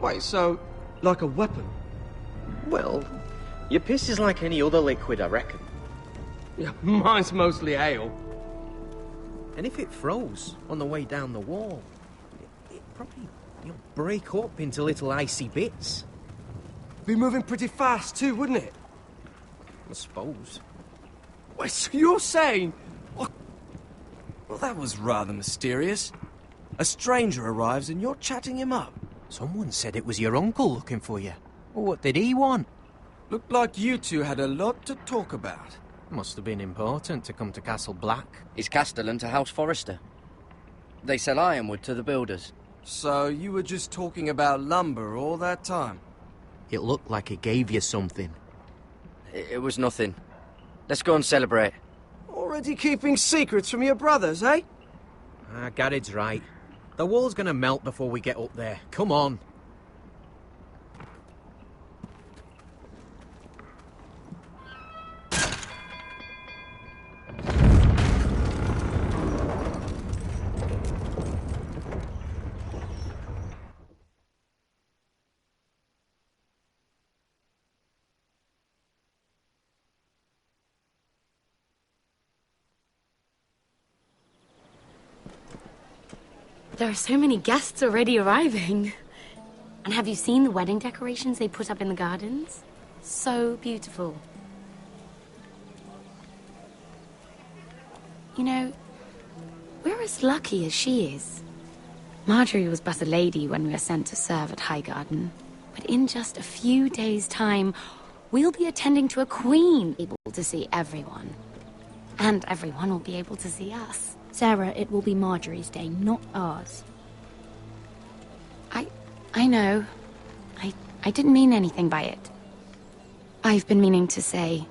Wait, so, like a weapon? Well, your piss is like any other liquid, I reckon. Yeah, mine's mostly ale. And if it froze on the way down the wall, it probably, break up into little icy bits. Be moving pretty fast too, wouldn't it? I suppose. Wait, so you're saying... Well, that was rather mysterious. A stranger arrives and you're chatting him up. Someone said it was your uncle looking for you. Well, what did he want? Looked like you two had a lot to talk about. Must have been important to come to Castle Black. It's Castellan to House Forrester. They sell ironwood to the builders. So you were just talking about lumber all that time? It looked like he gave you something. It was nothing. Let's go and celebrate. Already keeping secrets from your brothers, eh? Gared's right. The wall's gonna melt before we get up there. Come on. There are so many guests already arriving. And have you seen the wedding decorations they put up in the gardens? So beautiful. You know, we're as lucky as she is. Marjorie was but a lady when we were sent to serve at Highgarden. But in just a few days' time, we'll be attending to a queen, able to see everyone. And everyone will be able to see us. Sarah, it will be Marjorie's day, not ours. I know. I didn't mean anything by it. I've been meaning to say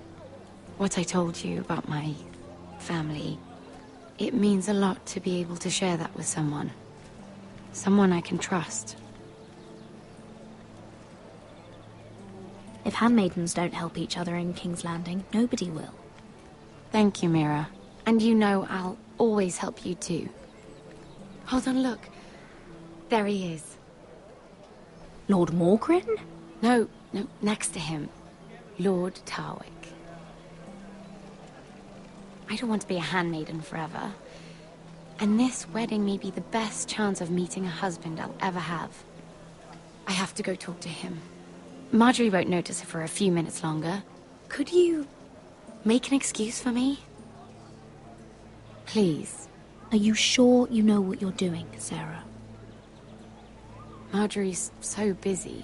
what I told you about my family. It means a lot to be able to share that with someone. Someone I can trust. If handmaidens don't help each other in King's Landing, nobody will. Thank you, Mira. And you know I'll always help you too. Hold on, look. There he is. Lord Morgrin? No, next to him. Lord Tarwick. I don't want to be a handmaiden forever. And this wedding may be the best chance of meeting a husband I'll ever have. I have to go talk to him. Marjorie won't notice it for a few minutes longer. Could you make an excuse for me? Please. Are you sure you know what you're doing, Sarah? Marjorie's so busy.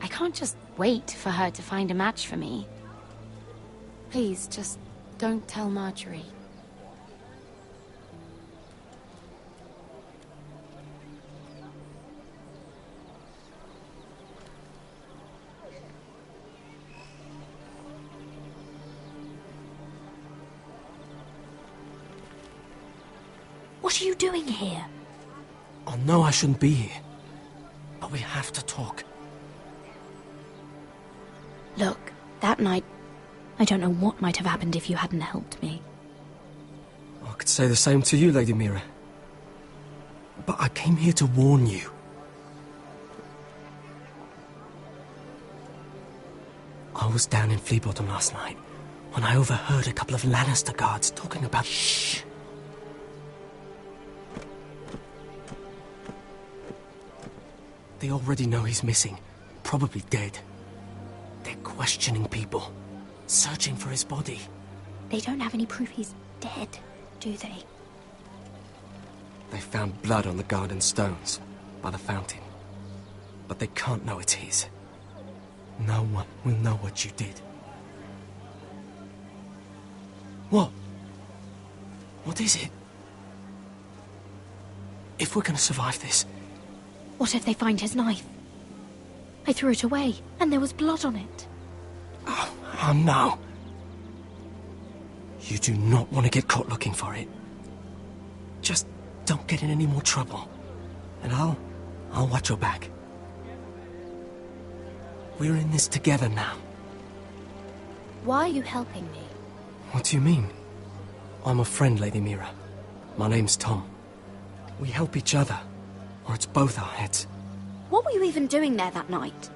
I can't just wait for her to find a match for me. Please, just don't tell Marjorie. What are you doing here? I know I shouldn't be here, but we have to talk. Look, that night, I don't know what might have happened if you hadn't helped me. I could say the same to you, Lady Mira. But I came here to warn you. I was down in Fleabottom last night when I overheard a couple of Lannister guards talking about... Shh! They already know he's missing, probably dead. They're questioning people, searching for his body. They don't have any proof he's dead, do they? They found blood on the garden stones, by the fountain. But they can't know it's his. No one will know what you did. What? What is it? If we're gonna survive this... What if they find his knife? I threw it away, and there was blood on it. Oh no. You do not want to get caught looking for it. Just don't get in any more trouble. And I'll watch your back. We're in this together now. Why are you helping me? What do you mean? I'm a friend, Lady Mira. My name's Tom. We help each other, or it's both our heads. What were you even doing there that night?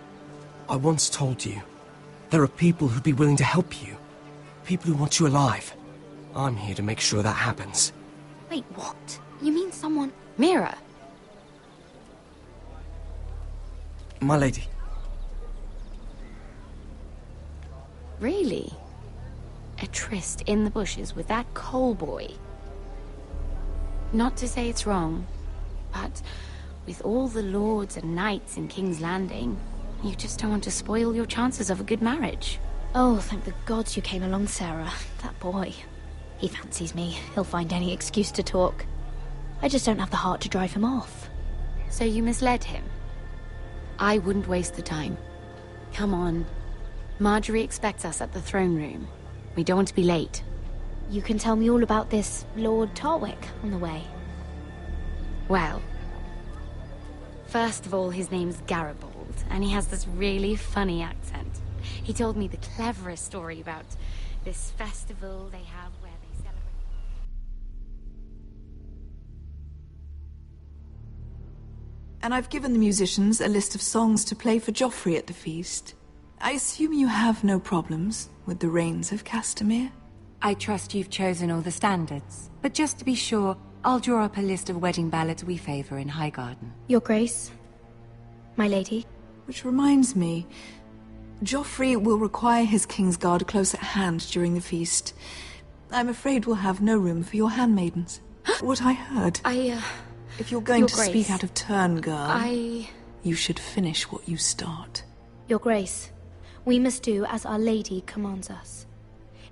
I once told you, there are people who'd be willing to help you. People who want you alive. I'm here to make sure that happens. Wait, what? You mean someone... Mira. My lady. Really? A tryst in the bushes with that coal boy? Not to say it's wrong, but with all the lords and knights in King's Landing, you just don't want to spoil your chances of a good marriage. Oh, thank the gods you came along, Sarah. That boy. He fancies me. He'll find any excuse to talk. I just don't have the heart to drive him off. So you misled him? I wouldn't waste the time. Come on. Marjorie expects us at the throne room. We don't want to be late. You can tell me all about this Lord Tarwick on the way. Well, first of all, his name's Garibold, and he has this really funny accent. He told me the cleverest story about this festival they have where they celebrate... And I've given the musicians a list of songs to play for Joffrey at the feast. I assume you have no problems with the Rains of Castamere? I trust you've chosen all the standards. But just to be sure, I'll draw up a list of wedding ballads we favor in Highgarden. Your Grace, my lady. Which reminds me, Joffrey will require his Kingsguard close at hand during the feast. I'm afraid we'll have no room for your handmaidens. What I heard. If you're going to speak out of turn, girl, you should finish what you start. Your Grace, we must do as Our Lady commands us.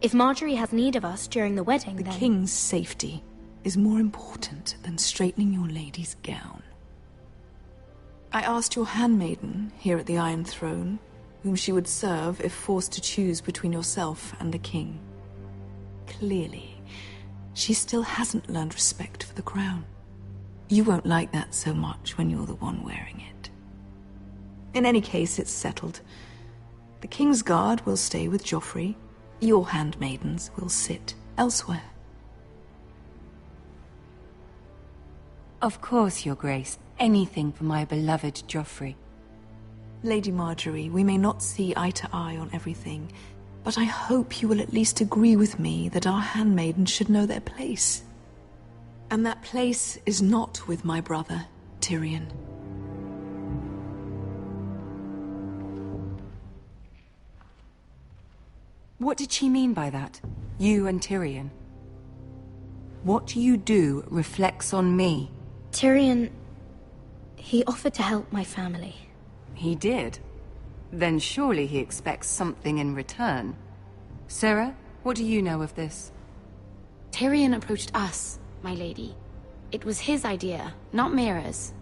If Marjorie has need of us during the wedding, The then... King's safety is more important than straightening your lady's gown. I asked your handmaiden here at the Iron Throne whom she would serve if forced to choose between yourself and the king. Clearly, she still hasn't learned respect for the crown. You won't like that so much when you're the one wearing it. In any case, it's settled. The Kingsguard will stay with Joffrey. Your handmaidens will sit elsewhere. Of course, Your Grace. Anything for my beloved Joffrey. Lady Marjorie, we may not see eye to eye on everything, but I hope you will at least agree with me that our handmaidens should know their place. And that place is not with my brother, Tyrion. What did she mean by that? You and Tyrion? What you do reflects on me. Tyrion... he offered to help my family. He did? Then surely he expects something in return. Sarah, what do you know of this? Tyrion approached us, my lady. It was his idea, not Mira's.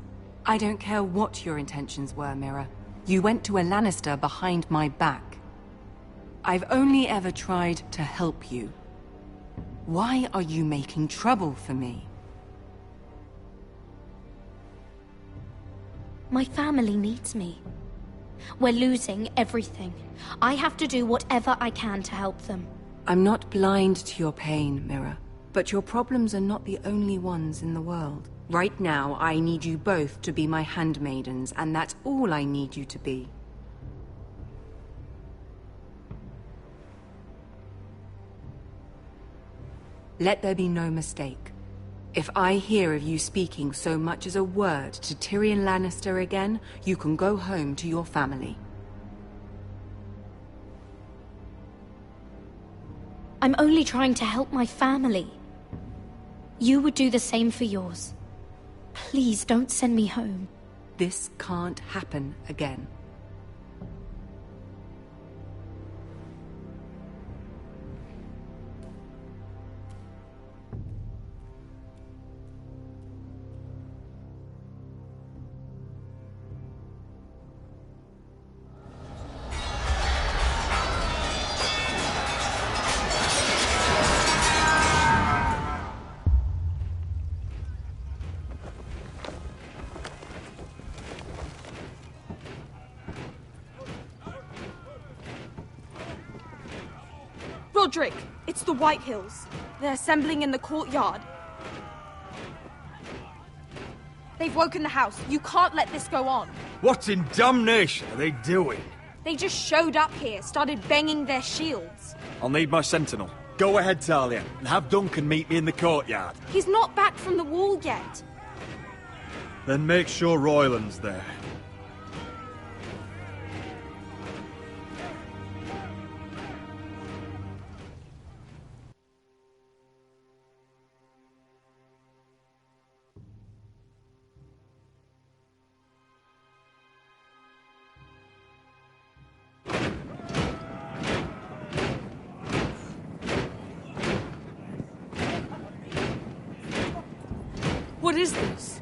I don't care what your intentions were, Mira. You went to a Lannister behind my back. I've only ever tried to help you. Why are you making trouble for me? My family needs me. We're losing everything. I have to do whatever I can to help them. I'm not blind to your pain, Mira. But your problems are not the only ones in the world. Right now, I need you both to be my handmaidens, and that's all I need you to be. Let there be no mistake. If I hear of you speaking so much as a word to Tyrion Lannister again, you can go home to your family. I'm only trying to help my family. You would do the same for yours. Please don't send me home. This can't happen again. Roderick, it's the Whitehills. They're assembling in the courtyard. They've woken the house. You can't let this go on. What in damnation are they doing? They just showed up here, started banging their shields. I'll need my sentinel. Go ahead, Talia, and have Duncan meet me in the courtyard. He's not back from the wall yet. Then make sure Royland's there. What is this?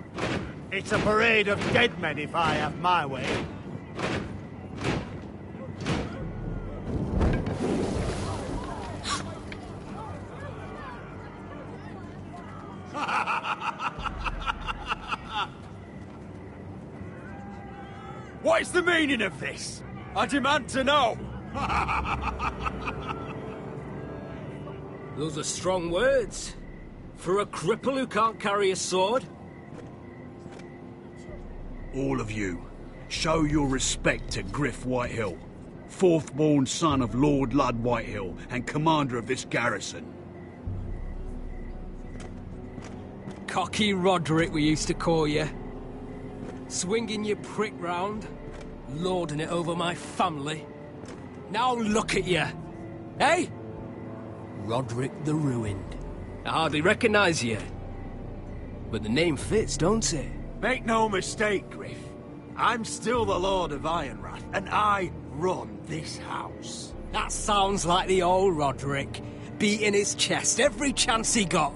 It's a parade of dead men if I have my way. What is the meaning of this? I demand to know! Those are strong words. For a cripple who can't carry a sword? All of you, show your respect to Gryff Whitehill, fourth-born son of Lord Ludd Whitehill and commander of this garrison. Cocky Roderick, we used to call you. Swinging your prick round, lording it over my family. Now look at you! Hey? Roderick the Ruined. I hardly recognise you. But the name fits, don't it? Make no mistake, Gryff. I'm still the Lord of Ironrath, and I run this house. That sounds like the old Roderick, beating his chest every chance he got.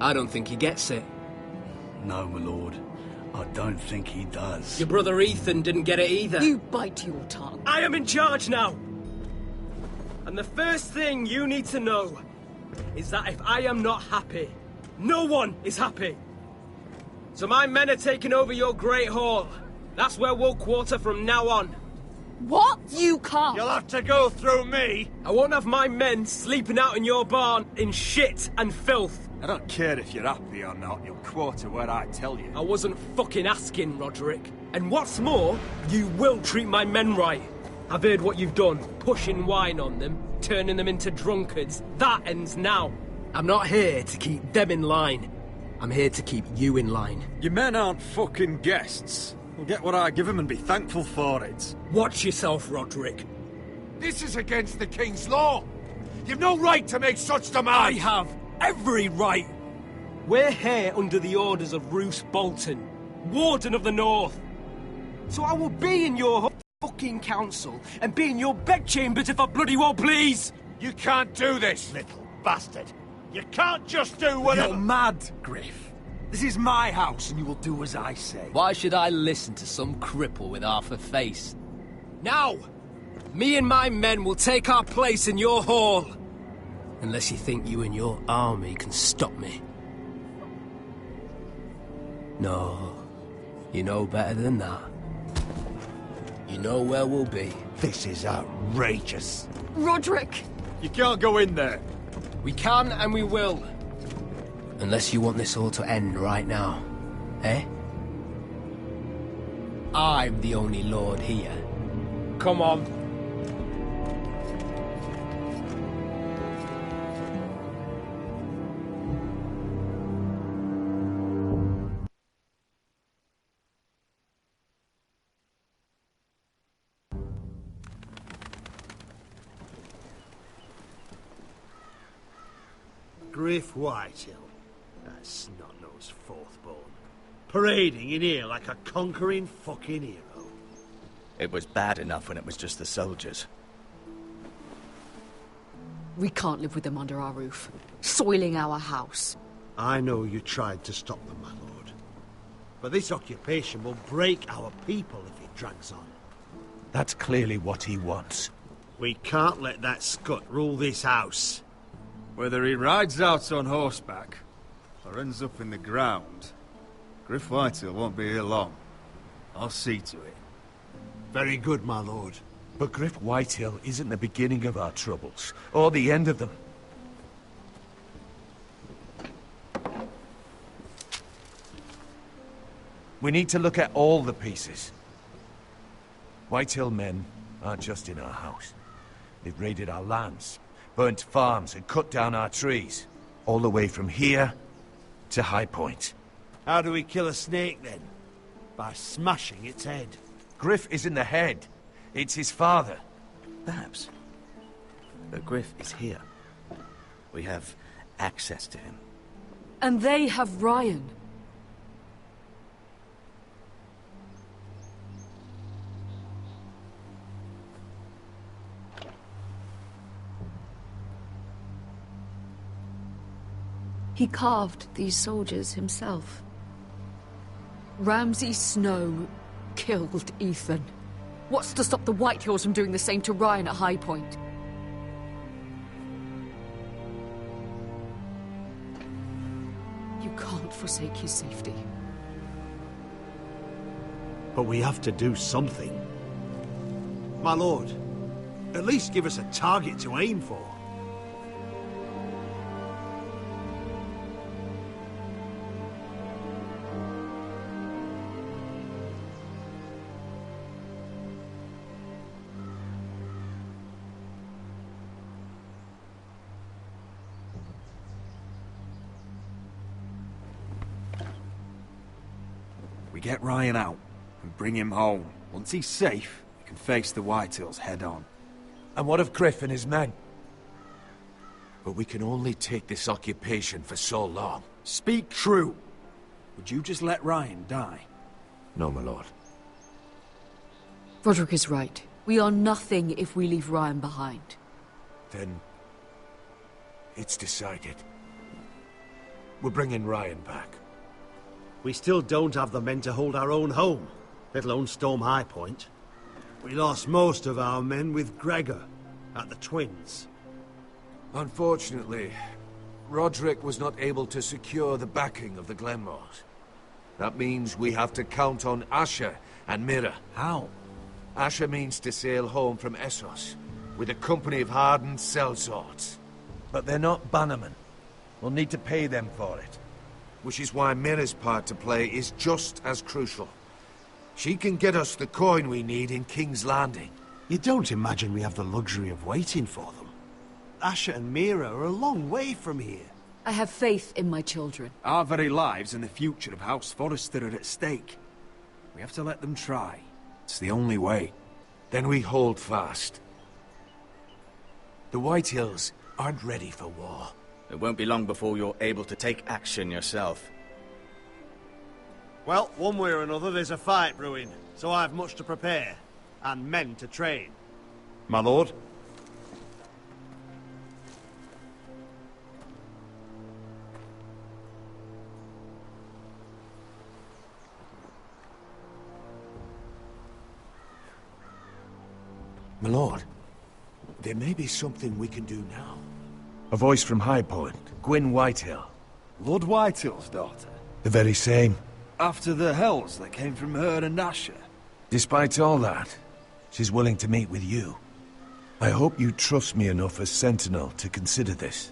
I don't think he gets it. No, my lord. I don't think he does. Your brother Ethan didn't get it either. You bite your tongue. I am in charge now! And the first thing you need to know is that if I am not happy, no one is happy. So my men are taking over your Great Hall. That's where we'll quarter from now on. What? You can't. You'll have to go through me. I won't have my men sleeping out in your barn in shit and filth. I don't care if you're happy or not, you'll quarter where I tell you. I wasn't fucking asking, Roderick. And what's more, you will treat my men right. I've heard what you've done, pushing wine on them, turning them into drunkards. That ends now. I'm not here to keep them in line. I'm here to keep you in line. Your men aren't fucking guests. They'll get what I give them and be thankful for it. Watch yourself, Roderick. This is against the King's law. You've no right to make such demands. I have every right. We're here under the orders of Roose Bolton, Warden of the North. So I will be in your fucking council and be in your bedchambers if I bloody well please. You can't do this, little bastard. You can't just do whatever— You're mad, Gryff. This is my house and you will do as I say. Why should I listen to some cripple with half a face? Now, me and my men will take our place in your hall. Unless you think you and your army can stop me. No, you know better than that. You know where we'll be. This is outrageous. Roderick! You can't go in there. We can and we will. Unless you want this all to end right now. Eh? I'm the only lord here. Come on. Gryff Whitehill. That snot-nosed fourth-born. Parading in here like a conquering fucking hero. It was bad enough when it was just the soldiers. We can't live with them under our roof, soiling our house. I know you tried to stop them, my lord. But this occupation will break our people if it drags on. That's clearly what he wants. We can't let that scut rule this house. Whether he rides out on horseback or ends up in the ground, Gryff Whitehill won't be here long. I'll see to it. Very good, my lord. But Gryff Whitehill isn't the beginning of our troubles, or the end of them. We need to look at all the pieces. Whitehill men aren't just in our house. They've raided our lands, burnt farms, and cut down our trees. All the way from here to High Point. How do we kill a snake, then? By smashing its head. Gryff isn't the head. It's his father. Perhaps. But Gryff is here. We have access to him. And they have Ryan. He carved these soldiers himself. Ramsay Snow killed Ethan. What's to stop the Whitehills from doing the same to Ryan at High Point? You can't forsake his safety. But we have to do something. My lord, at least give us a target to aim for. We get Ryan out and bring him home. Once he's safe, we can face the Whitehills head on. And what of Gryff and his men? But we can only take this occupation for so long. Speak true. Would you just let Ryan die? No, my lord. Roderick is right. We are nothing if we leave Ryan behind. Then it's decided. We're bringing Ryan back. We still don't have the men to hold our own home, let alone storm High Point. We lost most of our men with Gregor at the Twins. Unfortunately, Roderick was not able to secure the backing of the Glenmores. That means we have to count on Asher and Mira. How? Asher means to sail home from Essos with a company of hardened sellswords. But they're not bannermen. We'll need to pay them for it. Which is why Mira's part to play is just as crucial. She can get us the coin we need in King's Landing. You don't imagine we have the luxury of waiting for them? Asher and Mira are a long way from here. I have faith in my children. Our very lives and the future of House Forrester are at stake. We have to let them try. It's the only way. Then we hold fast. The Whitehills aren't ready for war. It won't be long before you're able to take action yourself. Well, one way or another there's a fight brewing, so I have much to prepare, and men to train. My lord? My lord, there may be something we can do now. A voice from High Point, Gryff Whitehill. Lord Whitehill's daughter? The very same. After the hells that came from her and Asher? Despite all that, she's willing to meet with you. I hope you trust me enough as Sentinel to consider this.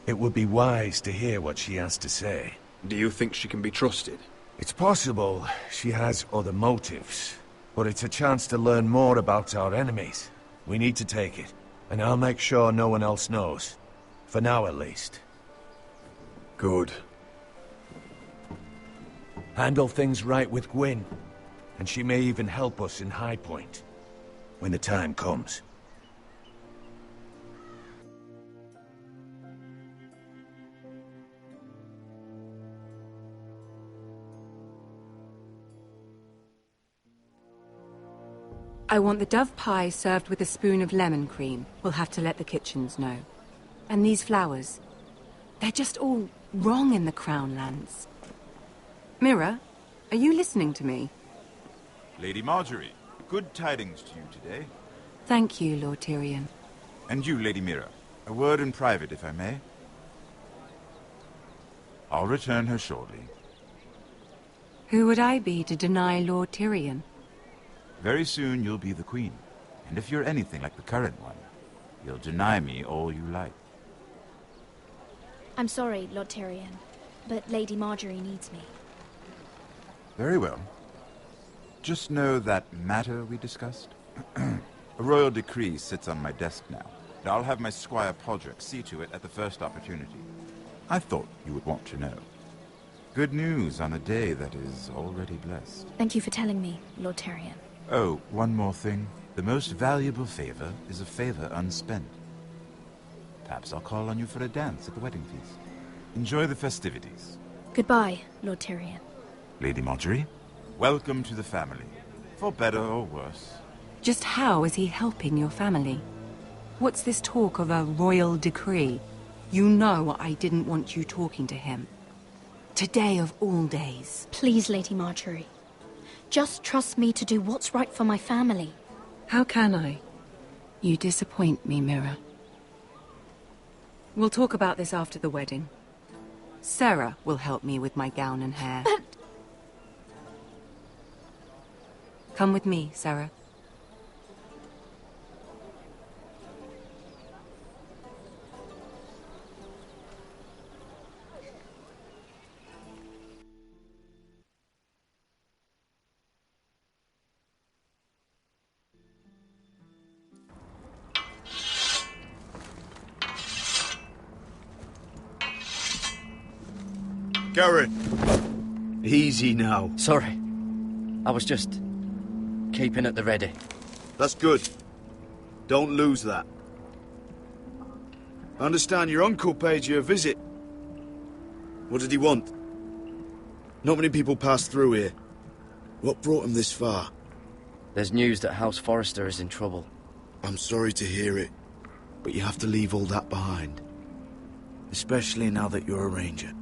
It would be wise to hear what she has to say. Do you think she can be trusted? It's possible she has other motives, but it's a chance to learn more about our enemies. We need to take it, and I'll make sure no one else knows. For now, at least. Good. Handle things right with Gwyn, and she may even help us in High Point, when the time comes. I want the dove pie served with a spoon of lemon cream. We'll have to let the kitchens know. And these flowers. They're just all wrong in the Crown lands. Mira, are you listening to me? Lady Marjorie, good tidings to you today. Thank you, Lord Tyrion. And you, Lady Mira. A word in private, if I may. I'll return her shortly. Who would I be to deny Lord Tyrion? Very soon you'll be the queen. And if you're anything like the current one, you'll deny me all you like. I'm sorry, Lord Tyrion, but Lady Marjorie needs me. Very well. Just know that matter we discussed? A royal decree sits on my desk now, and I'll have my squire Podrick see to it at the first opportunity. I thought you would want to know. Good news on a day that is already blessed. Thank you for telling me, Lord Tyrion. Oh, one more thing. The most valuable favor is a favor unspent. Perhaps I'll call on you for a dance at the wedding feast. Enjoy the festivities. Goodbye, Lord Tyrion. Lady Marjorie, welcome to the family. For better or worse. Just how is he helping your family? What's this talk of a royal decree? You know I didn't want you talking to him. Today of all days. Please, Lady Marjorie. Just trust me to do what's right for my family. How can I? You disappoint me, Mira. We'll talk about this after the wedding. Sarah will help me with my gown and hair. But... Come with me, Sarah. Gared! Easy now. Sorry. I was just keeping at the ready. That's good. Don't lose that. I understand your uncle paid you a visit. What did he want? Not many people pass through here. What brought him this far? There's news that House Forrester is in trouble. I'm sorry to hear it, but you have to leave all that behind. Especially now that you're a ranger.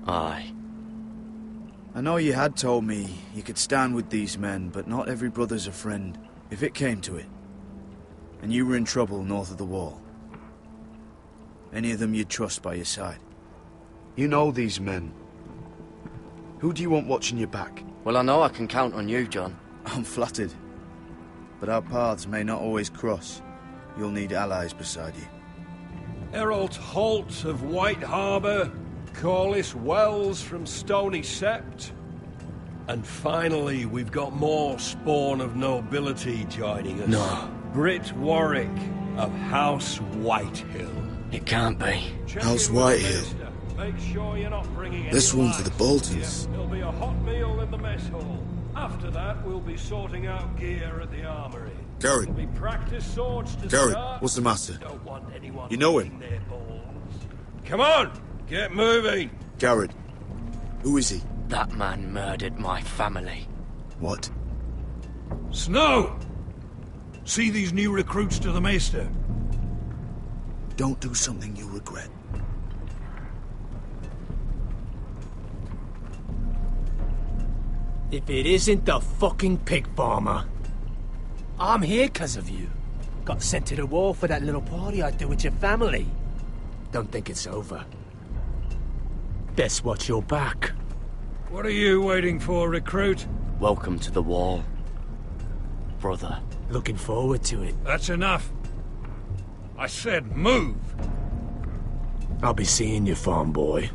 Aye. I know you had told me you could stand with these men, but not every brother's a friend, if it came to it. And you were in trouble north of the wall. Any of them you'd trust by your side. You know these men. Who do you want watching your back? Well, I know I can count on you, John. I'm flattered. But our paths may not always cross. You'll need allies beside you. Errol Holt of White Harbour, Corliss Wells from Stony Sept. And finally, we've got more spawn of nobility joining us. No. Britt Warwick of House Whitehill. It can't be. House Whitehill. Make sure you're not bringing This any one for the Boltons. There'll be a hot meal in the mess hall. After that, we'll be sorting out gear at the armory. Gared. There'll be practice swords to Gared, start. what's the matter? Don't want anyone You know him? their balls. Come on, get moving. Gared. Who is he? That man murdered my family. What? Snow! See these new recruits to the Maester? Don't do something you'll regret. If it isn't the fucking pig farmer. I'm here 'cause of you. Got sent to the wall for that little party I do with your family. Don't think it's over. Best watch your back. What are you waiting for, recruit? Welcome to the wall, brother. Looking forward to it. That's enough. I said move. I'll be seeing you, farm boy.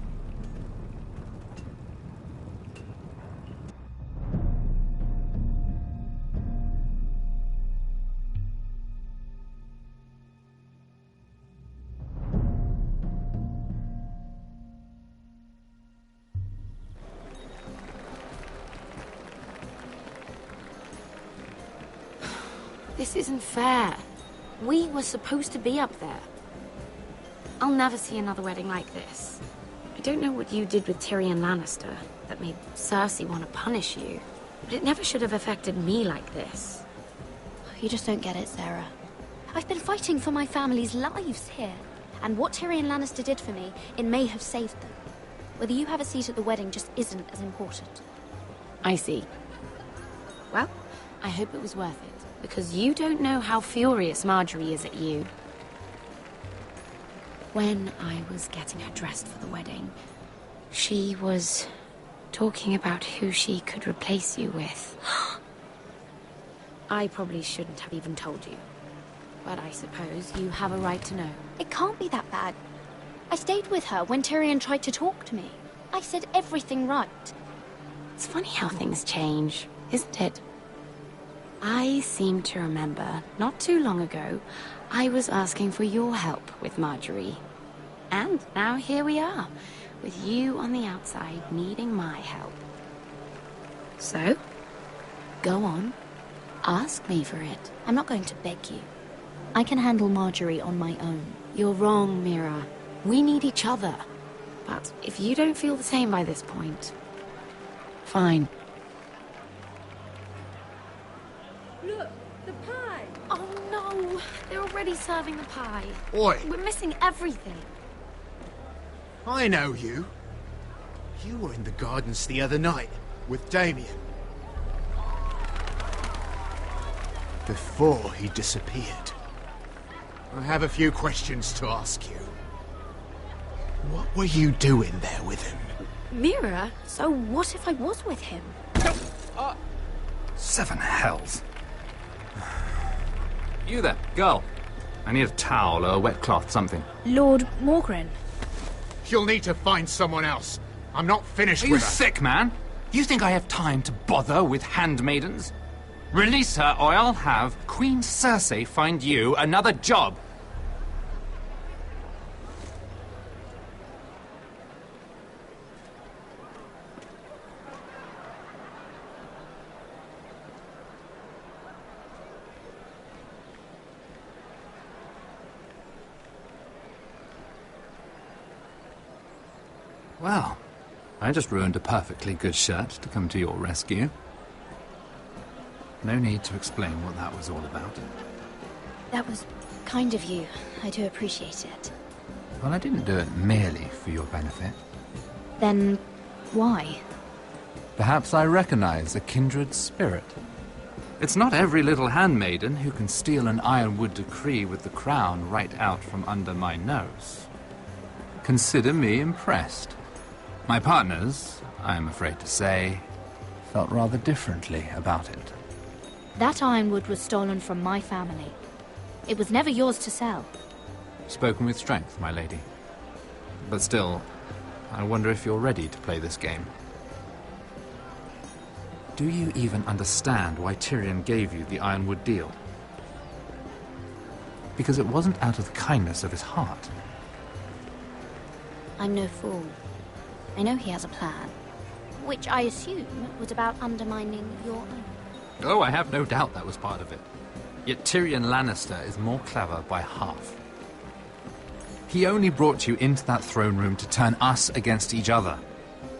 This isn't fair. We were supposed to be up there. I'll never see another wedding like this. I don't know what you did with Tyrion Lannister that made Cersei want to punish you, but it never should have affected me like this. You just don't get it, Sarah. I've been fighting for my family's lives here, and what Tyrion Lannister did for me, it may have saved them. Whether you have a seat at the wedding just isn't as important. I see. Well, I hope it was worth it, because you don't know how furious Marjorie is at you. When I was getting her dressed for the wedding, she was talking about who she could replace you with. I probably shouldn't have even told you, but I suppose you have a right to know. It can't be that bad. I stayed with her when Tyrion tried to talk to me. I said everything right. It's funny how things change, isn't it? I seem to remember, not too long ago, I was asking for your help with Marjorie. And now here we are, with you on the outside needing my help. So, go on. Ask me for it. I'm not going to beg you. I can handle Marjorie on my own. You're wrong, Mira. We need each other. But if you don't feel the same by this point, fine. Look, the pie! Oh no! They're already serving the pie. Oi! We're missing everything. I know you. You were in the gardens the other night with Damien. Before he disappeared. I have a few questions to ask you. What were you doing there with him? Mira? So what if I was with him? Seven hells. You there, girl. I need a towel or a wet cloth, something. Lord Morgren. You'll need to find someone else. I'm not finished Are you with her. sick, man? You think I have time to bother with handmaidens? Release her, or I'll have Queen Cersei find you another job. Well, I just ruined a perfectly good shirt to come to your rescue. No need to explain what that was all about. That was kind of you. I do appreciate it. Well, I didn't do it merely for your benefit. Then, why? Perhaps I recognize a kindred spirit. It's not every little handmaiden who can steal an ironwood decree with the crown right out from under my nose. Consider me impressed. My partners, I am afraid to say, felt rather differently about it. That ironwood was stolen from my family. It was never yours to sell. Spoken with strength, my lady. But still, I wonder if you're ready to play this game. Do you even understand why Tyrion gave you the ironwood deal? Because it wasn't out of the kindness of his heart. I'm no fool. I know he has a plan, which I assume was about undermining your own. Oh, I have no doubt that was part of it. Yet Tyrion Lannister is more clever by half. He only brought you into that throne room to turn us against each other,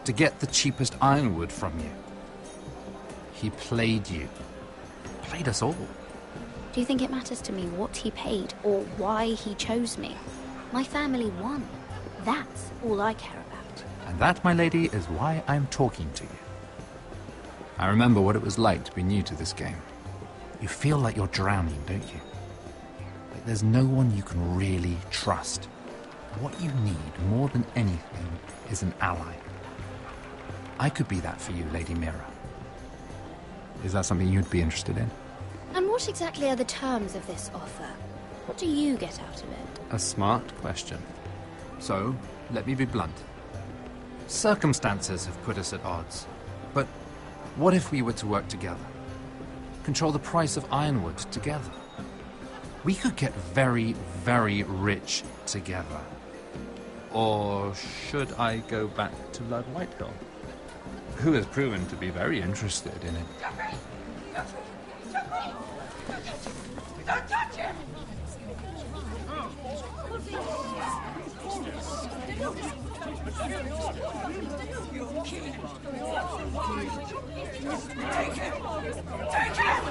to get the cheapest ironwood from you. He played you. Played us all. Do you think it matters to me what he paid or why he chose me? My family won. That's all I care about. And that, my lady, is why I'm talking to you. I remember what it was like to be new to this game. You feel like you're drowning, don't you? Like there's no one you can really trust. What you need, more than anything, is an ally. I could be that for you, Lady Mira. Is that something you'd be interested in? And what exactly are the terms of this offer? What do you get out of it? A smart question. So, let me be blunt. Circumstances have put us at odds. But what if we were to work together? Control the price of ironwood together? We could get very, very rich together. Or should I go back to Lord Whitehill, who has proven to be very interested in it? Don't touch him! Take him! Take him!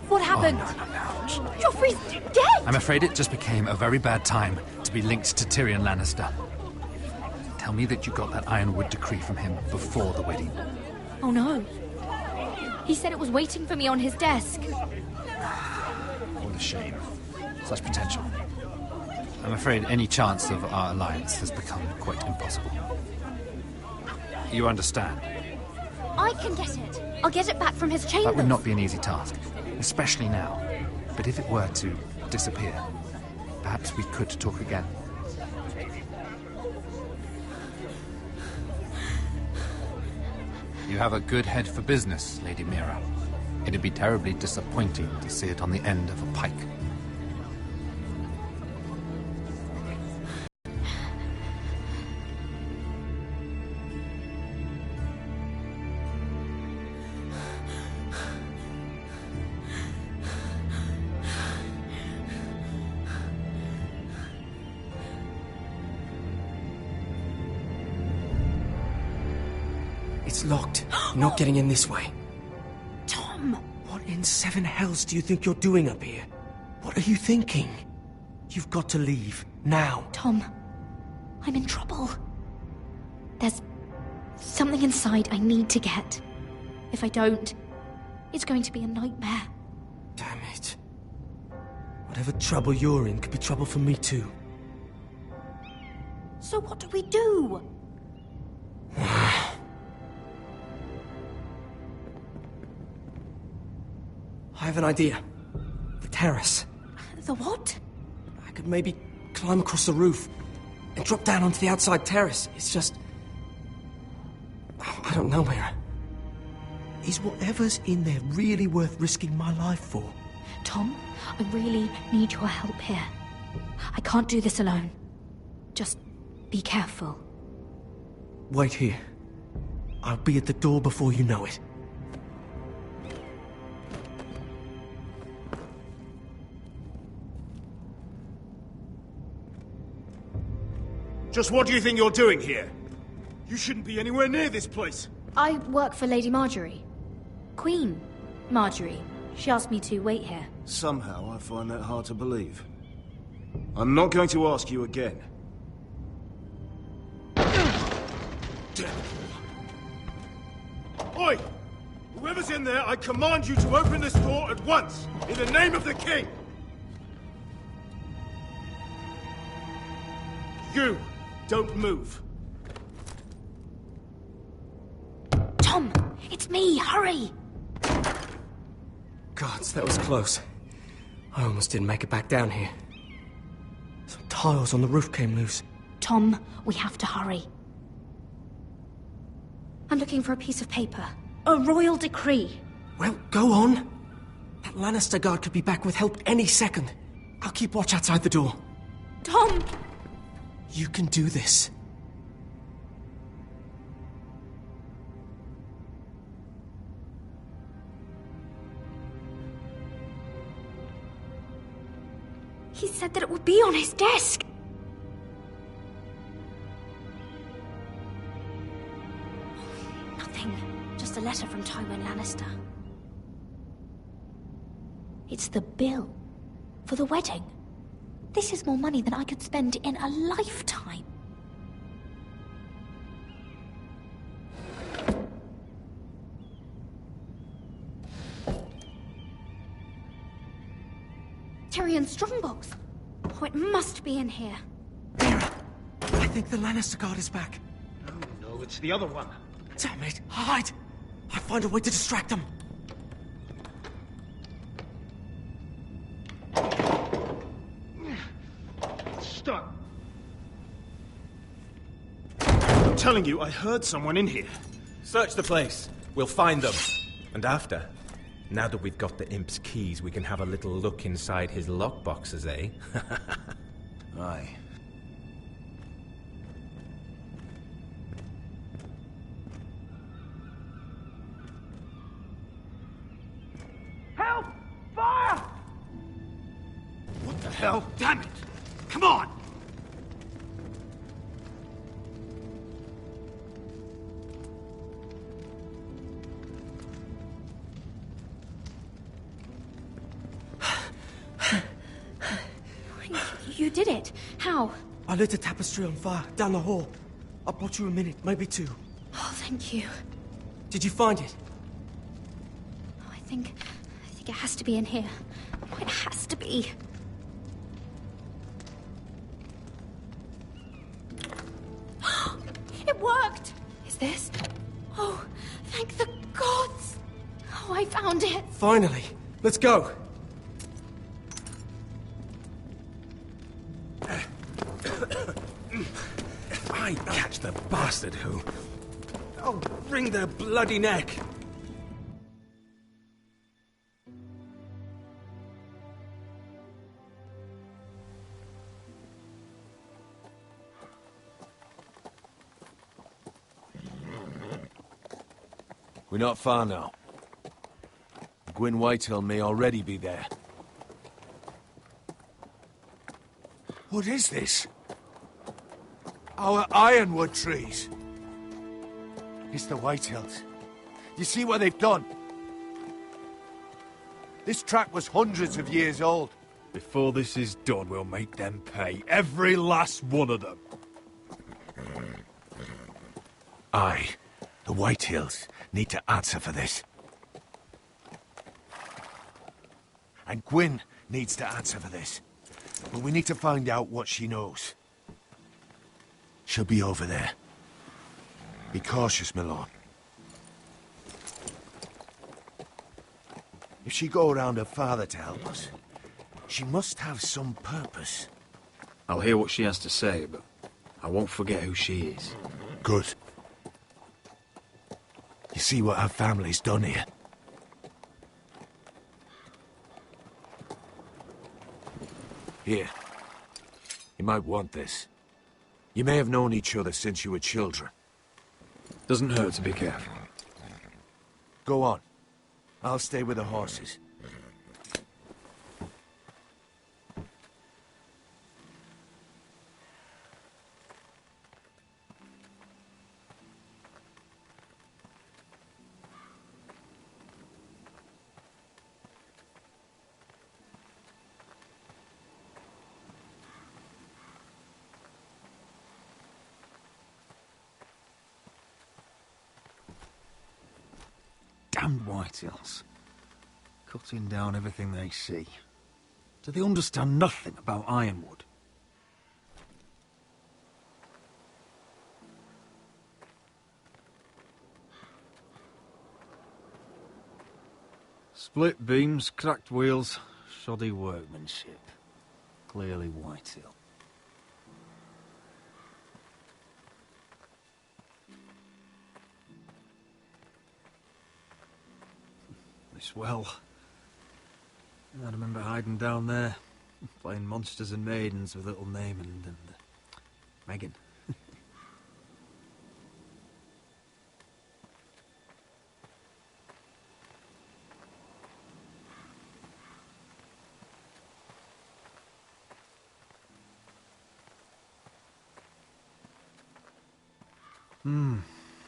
What happened? Oh, no. Joffrey's dead! I'm afraid it just became a very bad time to be linked to Tyrion Lannister. Tell me that you got that ironwood decree from him before the wedding. Oh no. He said it was waiting for me on his desk. What a shame. Such potential. I'm afraid any chance of our alliance has become quite impossible. You understand? I can get it. I'll get it back from his chambers. That would not be an easy task. especially now. But if it were to disappear, perhaps we could talk again. You have a good head for business, Lady Mira. It'd be terribly disappointing to see it on the end of a pike. It's locked. You're not getting in this way. Tom! What in seven hells do you think you're doing up here? What are you thinking? You've got to leave. Now. Tom, I'm in trouble. There's something inside I need to get. If I don't, it's going to be a nightmare. Damn it. Whatever trouble you're in could be trouble for me too. So what do we do? I have an idea. The terrace. The what? I could maybe climb across the roof and drop down onto the outside terrace. It's just... I don't know, Mira. Is whatever's in there really worth risking my life for? Tom, I really need your help here. I can't do this alone. Just be careful. Wait here. I'll be at the door before you know it. Just what do you think you're doing here? You shouldn't be anywhere near this place. I work for Lady Marjorie. Queen Marjorie. She asked me to wait here. Somehow I find that hard to believe. I'm not going to ask you again. Oi! Whoever's in there, I command you to open this door at once, in the name of the king! You! Don't move. Tom! It's me! Hurry! Gods, that was close. I almost didn't make it back down here. Some tiles on the roof came loose. Tom, we have to hurry. I'm looking for a piece of paper. A royal decree. Well, go on. That Lannister guard could be back with help any second. I'll keep watch outside the door. Tom! You can do this. He said that it would be on his desk. Nothing. Just a letter from Tywin Lannister. It's the bill for the wedding. This is more money than I could spend in a lifetime. Tyrion's strongbox. Oh, it must be in here. Mira, I think the Lannister guard is back. No, it's the other one. Damn it, hide! I'll find a way to distract them. Stop. I'm telling you, I heard someone in here. Search the place. We'll find them. And after, now that we've got the imp's keys, we can have a little look inside his lockboxes, eh? Aye. Help! Fire! What the hell? Damn it! Come on! You did it. How? I lit a tapestry on fire down the hall. I brought you a minute, maybe two. Oh, thank you. Did you find it? Oh, I think it has to be in here. Oh, it has to be. It worked! Is this? Oh, thank the gods! Oh, I found it! Finally! Let's go! I catch the bastard who... I'll wring their bloody neck! We're not far now. Gwyn Whitehill may already be there. What is this? Our ironwood trees. It's the Whitehills. You see what they've done? This track was hundreds of years old. Before this is done, we'll make them pay. Every last one of them. Aye. The Whitehills need to answer for this. And Gwyn needs to answer for this. But we need to find out what she knows. She'll be over there. Be cautious, my lord. If she go around her father to help us, she must have some purpose. I'll hear what she has to say, but I won't forget who she is. Good. You see what our family's done here? Here. You might want this. You may have known each other since you were children. Doesn't hurt to be careful. Go on. I'll stay with the horses. Damned Whitehills. Cutting down everything they see. Do they understand nothing about Ironwood? Split beams, cracked wheels, shoddy workmanship. Clearly Whitehill. This well. I remember hiding down there, playing monsters and maidens with little Naaman and Megan.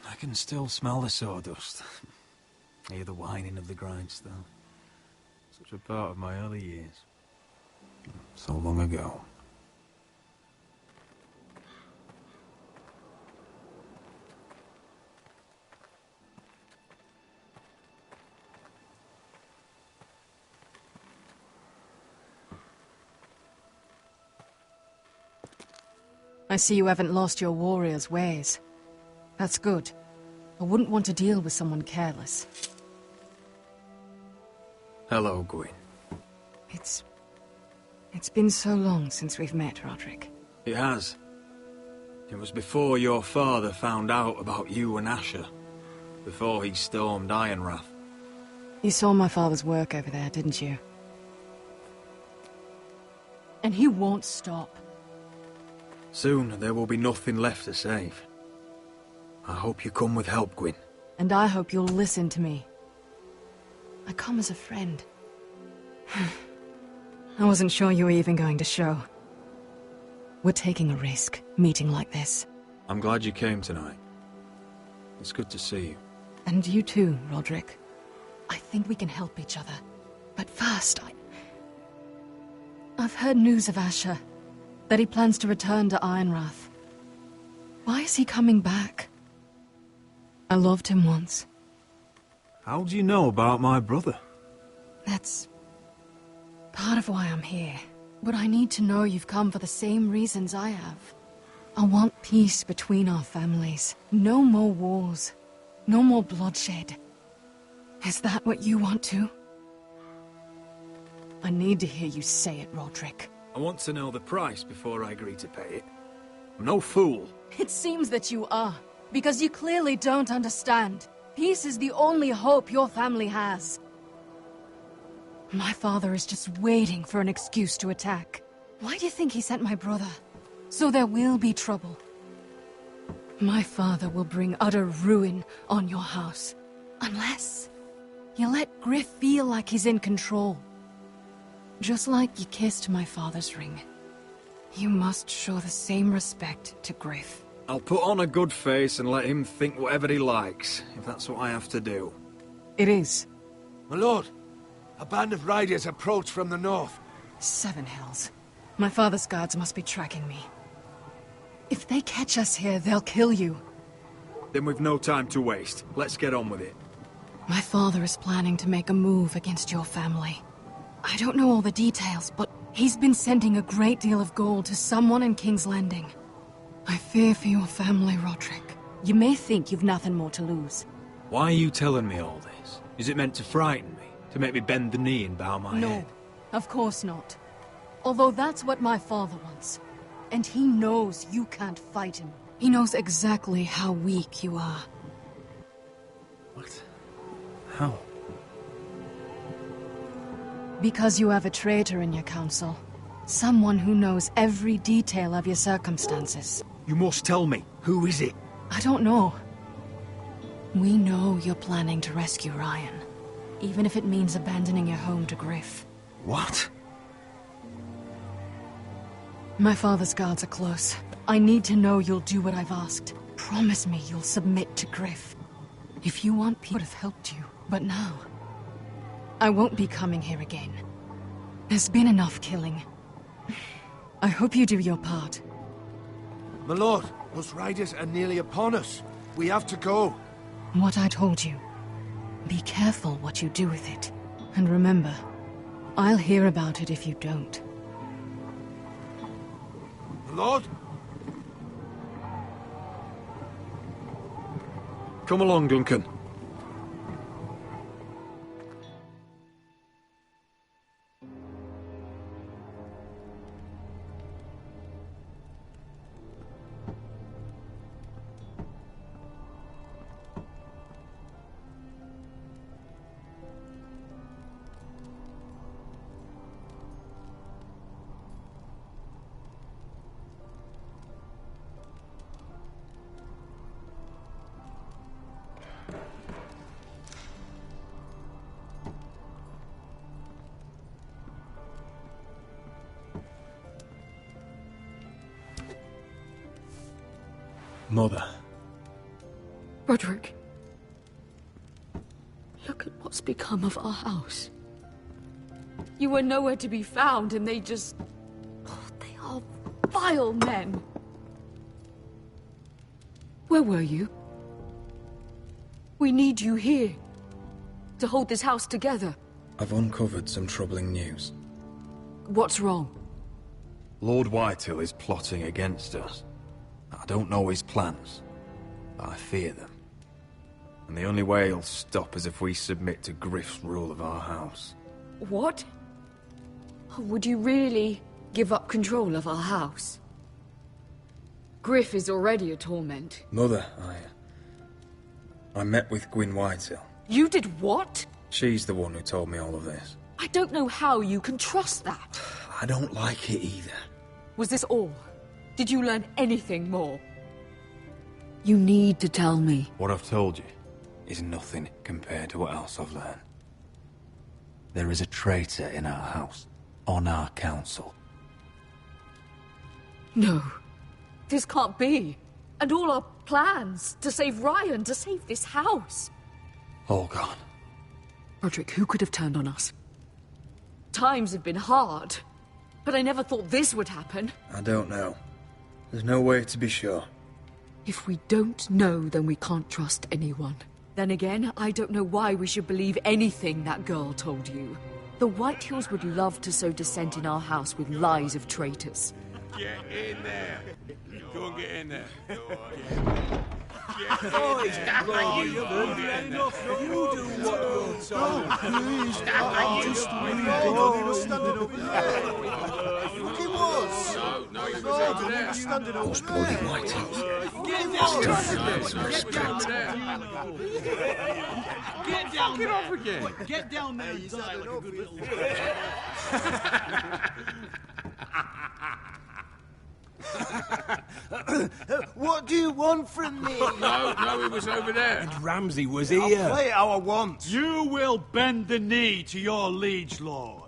I can still smell the sawdust. Hear the whining of the grindstone. Such a part of my early years. So long ago. I see you haven't lost your warrior's ways. That's good. I wouldn't want to deal with someone careless. Hello, Gwyn. It's been so long since we've met, Roderick. It has. It was before your father found out about you and Asher. Before he stormed Ironrath. You saw my father's work over there, didn't you? And he won't stop. Soon there will be nothing left to save. I hope you come with help, Gwyn. And I hope you'll listen to me. I come as a friend. I wasn't sure you were even going to show. We're taking a risk, meeting like this. I'm glad you came tonight. It's good to see you. And you too, Roderick. I think we can help each other. But first, I've heard news of Asher. That he plans to return to Ironrath. Why is he coming back? I loved him once. How do you know about my brother? That's part of why I'm here. But I need to know you've come for the same reasons I have. I want peace between our families. No more wars. No more bloodshed. Is that what you want too? I need to hear you say it, Roderick. I want to know the price before I agree to pay it. I'm no fool. It seems that you are, because you clearly don't understand. Peace is the only hope your family has. My father is just waiting for an excuse to attack. Why do you think he sent my brother? So there will be trouble. My father will bring utter ruin on your house. Unless you let Gryff feel like he's in control. Just like you kissed my father's ring. You must show the same respect to Gryff. I'll put on a good face and let him think whatever he likes, if that's what I have to do. It is. My lord, a band of riders approach from the north. 7 Hills. My father's guards must be tracking me. If they catch us here, they'll kill you. Then we've no time to waste. Let's get on with it. My father is planning to make a move against your family. I don't know all the details, but he's been sending a great deal of gold to someone in King's Landing. I fear for your family, Roderick. You may think you've nothing more to lose. Why are you telling me all this? Is it meant to frighten me? To make me bend the knee and bow my head? No, of course not. Although that's what my father wants. And he knows you can't fight him. He knows exactly how weak you are. What? How? Because you have a traitor in your council. Someone who knows every detail of your circumstances. You must tell me. Who is it? I don't know. We know you're planning to rescue Ryan. Even if it means abandoning your home to Gryff. What? My father's guards are close. I need to know you'll do what I've asked. Promise me you'll submit to Gryff. If you want peace, I would have helped you. But now, I won't be coming here again. There's been enough killing. I hope you do your part. My lord, those riders are nearly upon us. We have to go. What I told you. Be careful what you do with it. And remember, I'll hear about it if you don't. My lord? Come along, Duncan. Mother. Roderick. Look at what's become of our house. You were nowhere to be found, and they just... Oh, they are vile men. Where were you? We need you here. To hold this house together. I've uncovered some troubling news. What's wrong? Lord Whitehill is plotting against us. I don't know his plans, but I fear them. And the only way he'll stop is if we submit to Gryff's rule of our house. What? Would you really give up control of our house? Gryff is already a torment. Mother, I met with Gryff Whitehill. You did what? She's the one who told me all of this. I don't know how you can trust that. I don't like it either. Was this all? Did you learn anything more? You need to tell me. What I've told you is nothing compared to what else I've learned. There is a traitor in our house, on our council. No. This can't be. And all our plans to save Ryan, to save this house. All gone. Roderick, who could have turned on us? Times have been hard, but I never thought this would happen. I don't know. There's no way to be sure. If we don't know, then we can't trust anyone. Then again, I don't know why we should believe anything that girl told you. The Whitehills would love to sow dissent in our house with lies of traitors. Get in there. Go and get in there. Those bloody Whitehills. Get down there. Off again. Get down there and die like a good little... What do you want from me? No, it was over there. And Ramsay was I'll here. play how I want. You will bend the knee to your liege lord.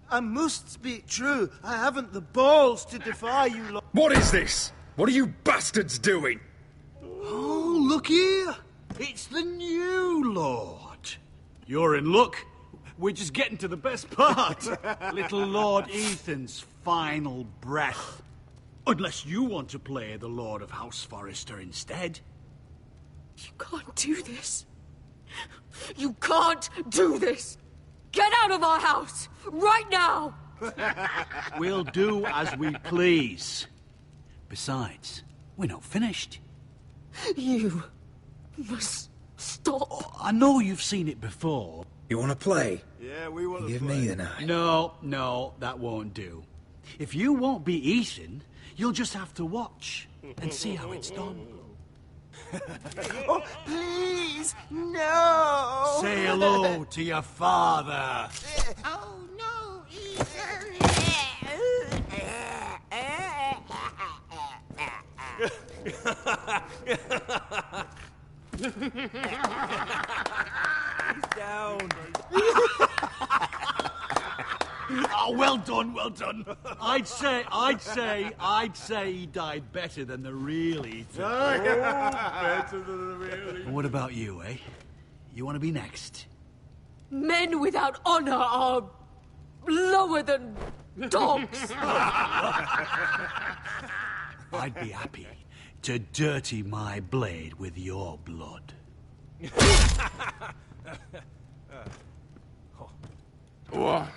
I must speak true. I haven't the balls to defy you lot. What is this? What are you bastards doing? Oh, look here. It's the new lord. You're in luck. We're just getting to the best part. Little Lord Ethan's final breath. Unless you want to play the Lord of House Forrester instead. You can't do this. You can't do this. Get out of our house, right now! We'll do as we please. Besides, we're not finished. You must stop. Oh, I know you've seen it before. You want to play? Yeah, we want to Give play. me the knife. No, that won't do. If you won't be Ethan, you'll just have to watch and see how it's done. Oh, please, no! Say hello to your father. Oh, no, Ethan! Down. Oh, well done, well done. I'd say he died better than the real Ethan. Better than the real. What about you, eh? You want to be next? Men without honor are lower than dogs. I'd be happy to dirty my blade with your blood. What?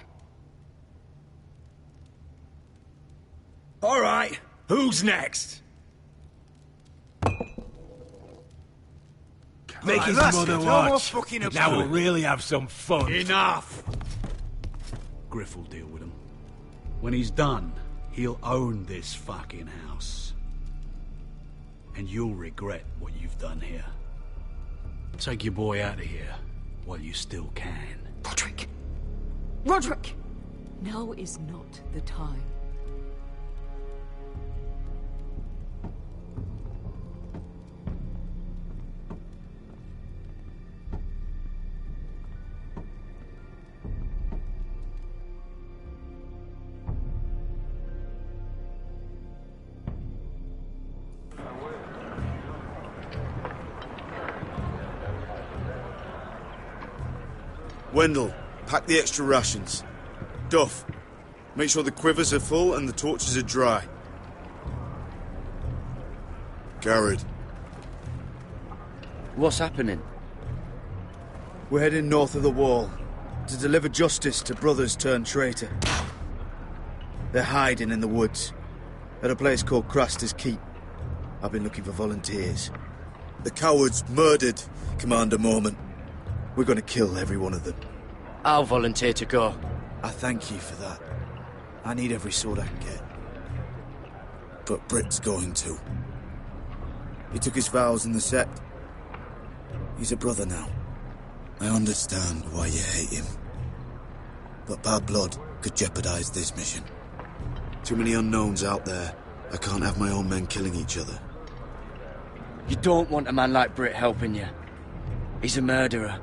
All right, who's next? Make his that's mother it. No more watch. fucking up Now to we'll it. really have some fun. Enough! Gryff will deal with him. When he's done, he'll own this fucking house. And you'll regret what you've done here. Take your boy out of here while you still can. Roderick! Roderick! Now is not the time. Wendell, pack the extra rations. Duff, make sure the quivers are full and the torches are dry. Gared. What's happening? We're heading north of the wall to deliver justice to brothers turned traitor. They're hiding in the woods at a place called Craster's Keep. I've been looking for volunteers. The cowards murdered Commander Mormon. We're going to kill every one of them. I'll volunteer to go. I thank you for that. I need every sword I can get. But Britt's going too. He took his vows in the Sept. He's a brother now. I understand why you hate him. But bad blood could jeopardize this mission. Too many unknowns out there. I can't have my own men killing each other. You don't want a man like Britt helping you. He's a murderer.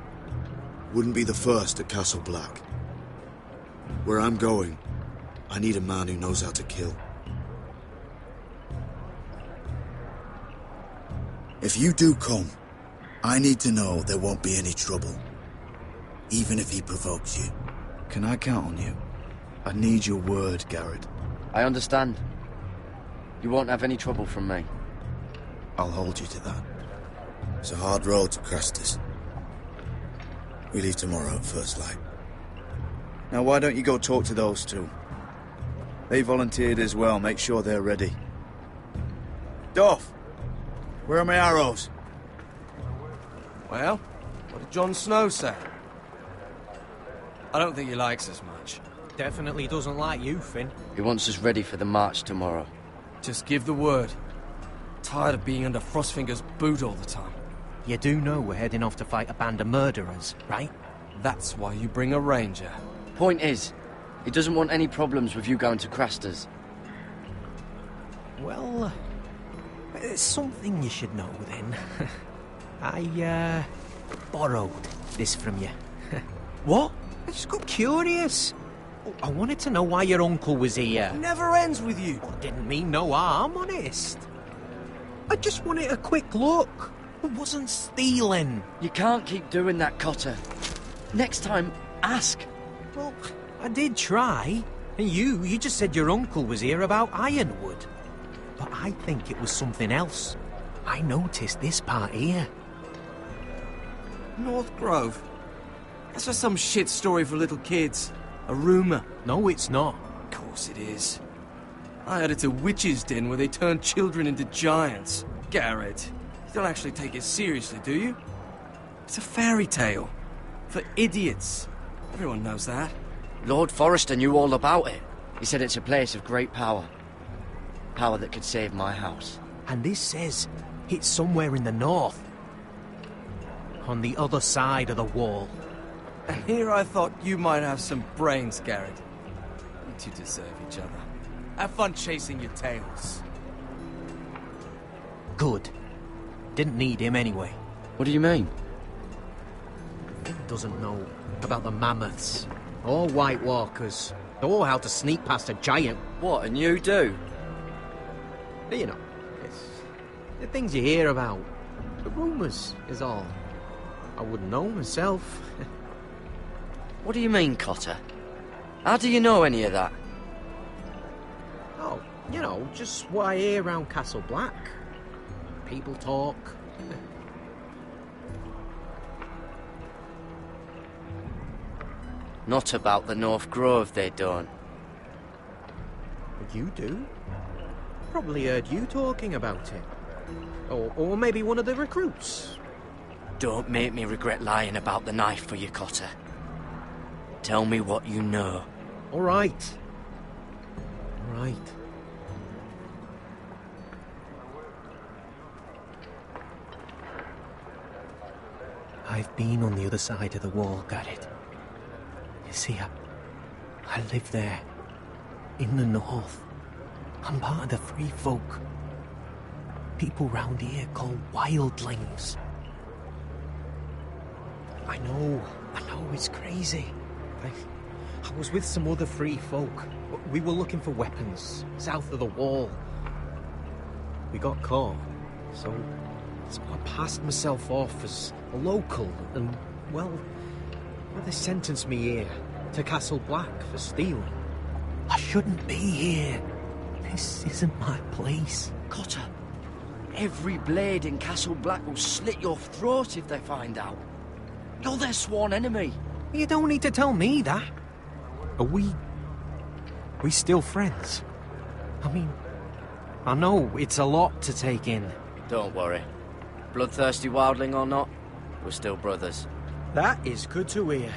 Wouldn't be the first at Castle Black. Where I'm going, I need a man who knows how to kill. If you do come, I need to know there won't be any trouble. Even if he provokes you. Can I count on you? I need your word, Gared. I understand. You won't have any trouble from me. I'll hold you to that. It's a hard road to Craster's. We leave tomorrow at first light. Now why don't you go talk to those two? They volunteered as well, make sure they're ready. Duff! Where are my arrows? Well, what did Jon Snow say? I don't think he likes us much. definitely doesn't like you, Finn. He wants us ready for the march tomorrow. Just give the word. Tired of being under Frostfinger's boot all the time. You do know we're heading off to fight a band of murderers, right? That's why you bring a ranger. Point is, he doesn't want any problems with you going to Crasters. Well, it's something you should know then. I, borrowed this from you. What? I just got curious. I wanted to know why your uncle was here. Never ends with you. I didn't mean no harm, honest. I just wanted a quick look. I wasn't stealing. You can't keep doing that, Cotter. Next time, ask. Well, I did try. And you just said your uncle was here about Ironwood. But I think it was something else. I noticed this part here. North Grove? That's just some shit story for little kids. A rumour. No, it's not. Of course it is. I heard it's a witch's den where they turn children into giants. Gared, you don't actually take it seriously, do you? It's a fairy tale. For idiots. Everyone knows that. Lord Forrester knew all about it. He said it's a place of great power. Power that could save my house. And this says it's somewhere in the north. On the other side of the wall. And here I thought you might have some brains, Gared. You two deserve each other. Have fun chasing your tails. Good. Didn't need him anyway. What do you mean? He doesn't know about the mammoths, or White Walkers, or how to sneak past a giant. What, and you do? You know, it's the things you hear about. The rumours is all. I wouldn't know myself. What do you mean, Cotter? How do you know any of that? Oh, you know, just what I hear around Castle Black. People talk. Not about the North Grove, they don't. But you do? Probably heard you talking about it. Or maybe one of the recruits. Don't make me regret lying about the knife for you, Cotter. Tell me what you know. All right. All right. I've been on the other side of the wall, Gared. You see, I live there. In the north. I'm part of the free folk. People round here call wildlings. I know it's crazy. I was with some other free folk. We were looking for weapons, south of the wall. We got caught, so I passed myself off as a local, and, well, they sentenced me here, to Castle Black, for stealing. I shouldn't be here. This isn't my place. Cotter, every blade in Castle Black will slit your throat if they find out. You're their sworn enemy. You don't need to tell me that. Are we still friends? I mean, I know it's a lot to take in. Don't worry. Bloodthirsty wildling or not, we're still brothers. That is good to hear.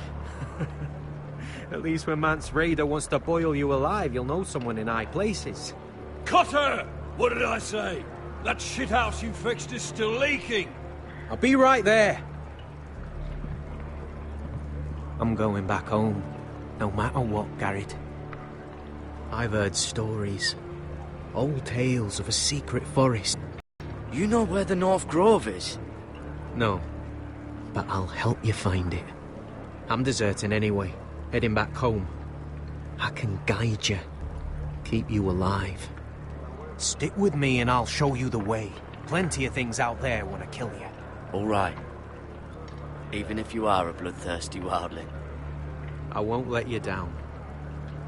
At least when Mance Raider wants to boil you alive, you'll know someone in high places. Cotter! What did I say? That shithouse you fixed is still leaking! I'll be right there. I'm going back home, no matter what, Gared. I've heard stories. Old tales of a secret forest. You know where the North Grove is? No, but I'll help you find it. I'm deserting anyway, heading back home. I can guide you, keep you alive. Stick with me and I'll show you the way. Plenty of things out there want to kill you. All right. Even if you are a bloodthirsty wildling. I won't let you down.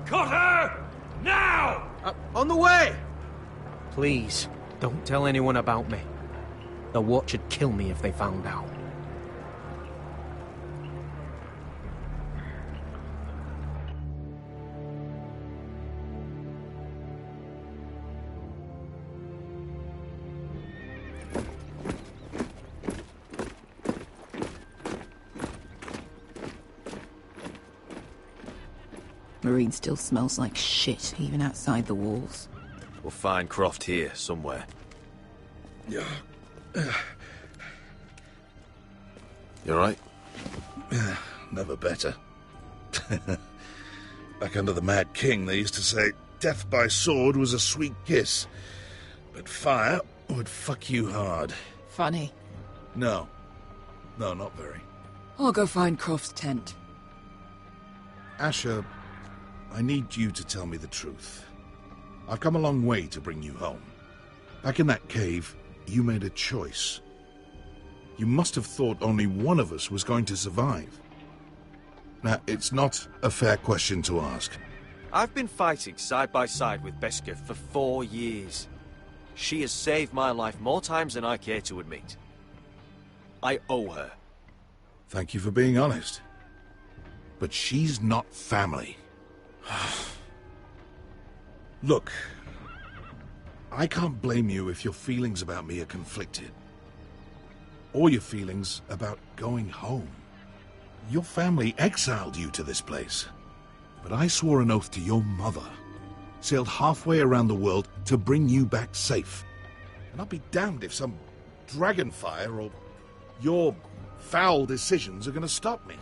Cotter! Now! On the way! Please, don't tell anyone about me. The Watch would kill me if they found out. Meereen still smells like shit, even outside the walls. We'll find Croft here, somewhere. Yeah. You alright? Never better. Back under the Mad King, they used to say death by sword was a sweet kiss, but fire would fuck you hard. Funny. No. No, not very. I'll go find Croft's tent. Asher, I need you to tell me the truth. I've come a long way to bring you home. Back in that cave, you made a choice. You must have thought only one of us was going to survive. Now, it's not a fair question to ask. I've been fighting side by side with Beskha for 4 years. She has saved my life more times than I care to admit. I owe her. Thank you for being honest. But she's not family. Look, I can't blame you if your feelings about me are conflicted. Or your feelings about going home. Your family exiled you to this place. But I swore an oath to your mother. Sailed halfway around the world to bring you back safe. And I'll be damned if some dragonfire or your foul decisions are going to stop me.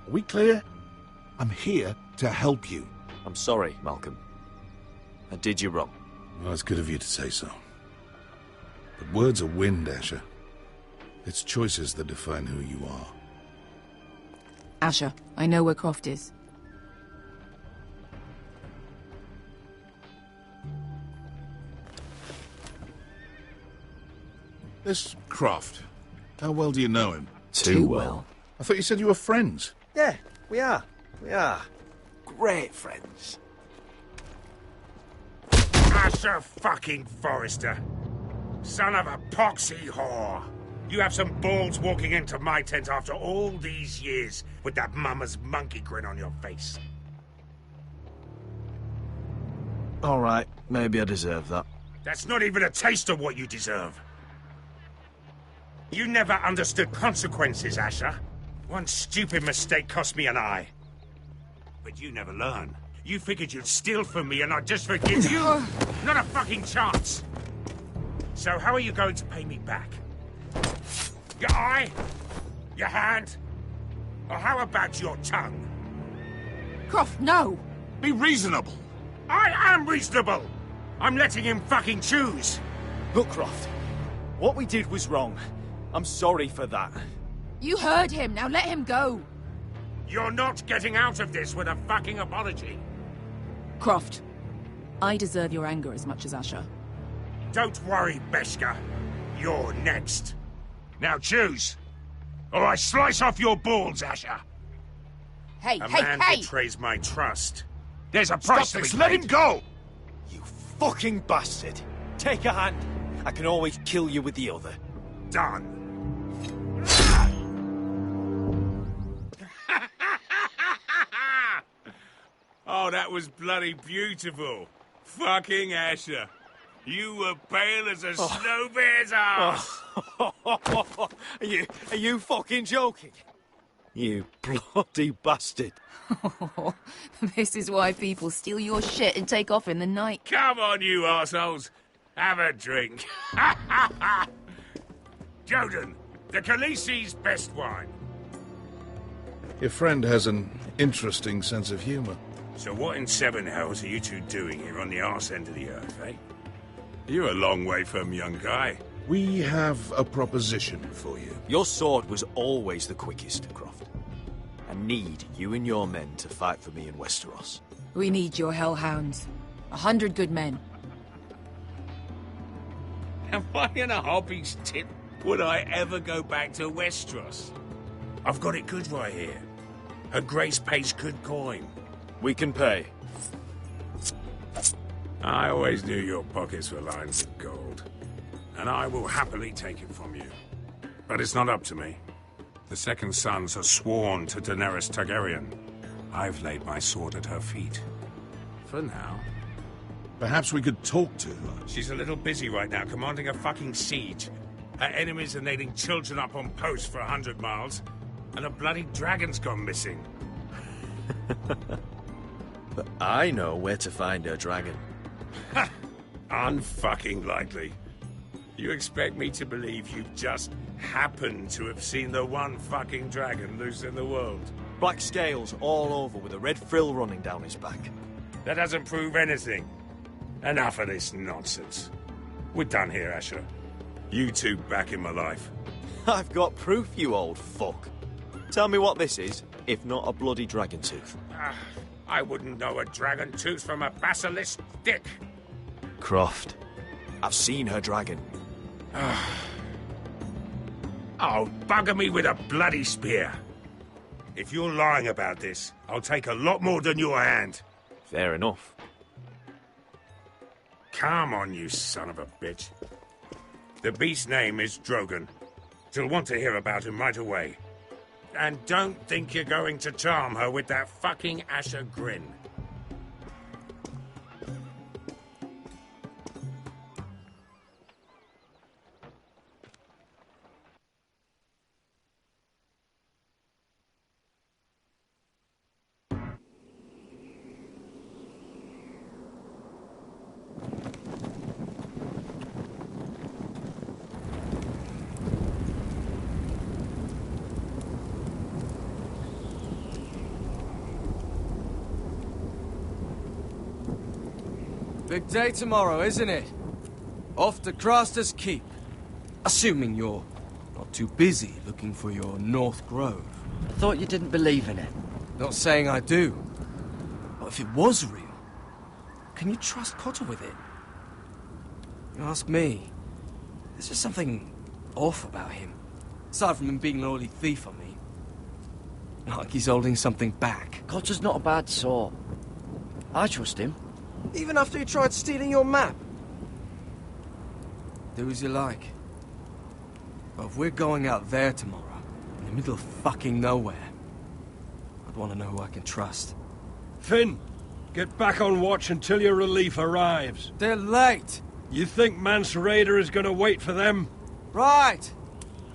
Are we clear? I'm here to help you. I'm sorry, Malcolm. I did you wrong. Well, it's good of you to say so. But words are wind, Asher. It's choices that define who you are. Asher, I know where Croft is. This Croft, how well do you know him? Too well. I thought you said you were friends. Yeah, we are. We are. Great friends. Asher fucking Forrester. Son of a poxy whore. You have some balls walking into my tent after all these years with that mama's monkey grin on your face. All right, maybe I deserve that. That's not even a taste of what you deserve. You never understood consequences, Asher. One stupid mistake cost me an eye. But you never learn. You figured you'd steal from me and I'd just forgive you? Not a fucking chance. So how are you going to pay me back? Your eye? Your hand? Or how about your tongue? Croft, no! Be reasonable. I am reasonable! I'm letting him fucking choose. Look, Croft. What we did was wrong. I'm sorry for that. You heard him, now let him go! You're not getting out of this with a fucking apology. Croft, I deserve your anger as much as Asher. Don't worry, Beskha. You're next. Now choose, or I slice off your balls, Asher. Hey, A man betrays my trust. There's a price to be paid. Let him go! You fucking bastard. Take a hand. I can always kill you with the other. Done. Oh, that was bloody beautiful. Fucking Asher. You were pale as a snow bear's ass. Are you fucking joking? You bloody bastard. This is why people steal your shit and take off in the night. Come on, you arseholes. Have a drink. Joden, the Khaleesi's best wine. Your friend has an interesting sense of humor. So what in seven hells are you two doing here on the arse end of the earth, eh? You're a long way from, young guy. We have a proposition for you. Your sword was always the quickest, Croft. I need you and your men to fight for me in Westeros. We need your hellhounds. 100 good men. Am I in a hobby's tip? Would I ever go back to Westeros? I've got it good right here. Her Grace pays good coin. We can pay. I always knew your pockets were lined with gold. And I will happily take it from you. But it's not up to me. The Second Sons are sworn to Daenerys Targaryen. I've laid my sword at her feet. For now. Perhaps we could talk to her. She's a little busy right now, commanding a fucking siege. Her enemies are nailing children up on posts for 100 miles. And a bloody dragon's gone missing. But I know where to find her dragon. Ha! Unfucking likely. You expect me to believe you've just happened to have seen the one fucking dragon loose in the world? Black scales all over with a red frill running down his back. That doesn't prove anything. Enough of this nonsense. We're done here, Asher. You two back in my life. I've got proof, you old fuck. Tell me what this is, if not a bloody dragon tooth. I wouldn't know a dragon tooth from a basilisk dick. Croft, I've seen her dragon. Oh, bugger me with a bloody spear. If you're lying about this, I'll take a lot more than your hand. Fair enough. Come on, you son of a bitch. The beast's name is Drogon. She'll want to hear about him right away. And don't think you're going to charm her with that fucking Asher grin. Big day tomorrow, isn't it? Off to Craster's Keep. Assuming you're not too busy looking for your North Grove. I thought you didn't believe in it. Not saying I do. But if it was real, can you trust Potter with it? You ask me, there's just something off about him. Aside from him being an oily thief on me. Like he's holding something back. Cotter's not a bad sort. I trust him. Even after he tried stealing your map? Do as you like. But if we're going out there tomorrow, in the middle of fucking nowhere, I'd want to know who I can trust. Finn, get back on watch until your relief arrives. They're late! You think Mance Rayder is going to wait for them? Right!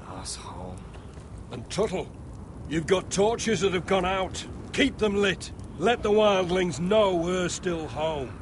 Asshole. And Tuttle, you've got torches that have gone out. Keep them lit. Let the wildlings know we're still home.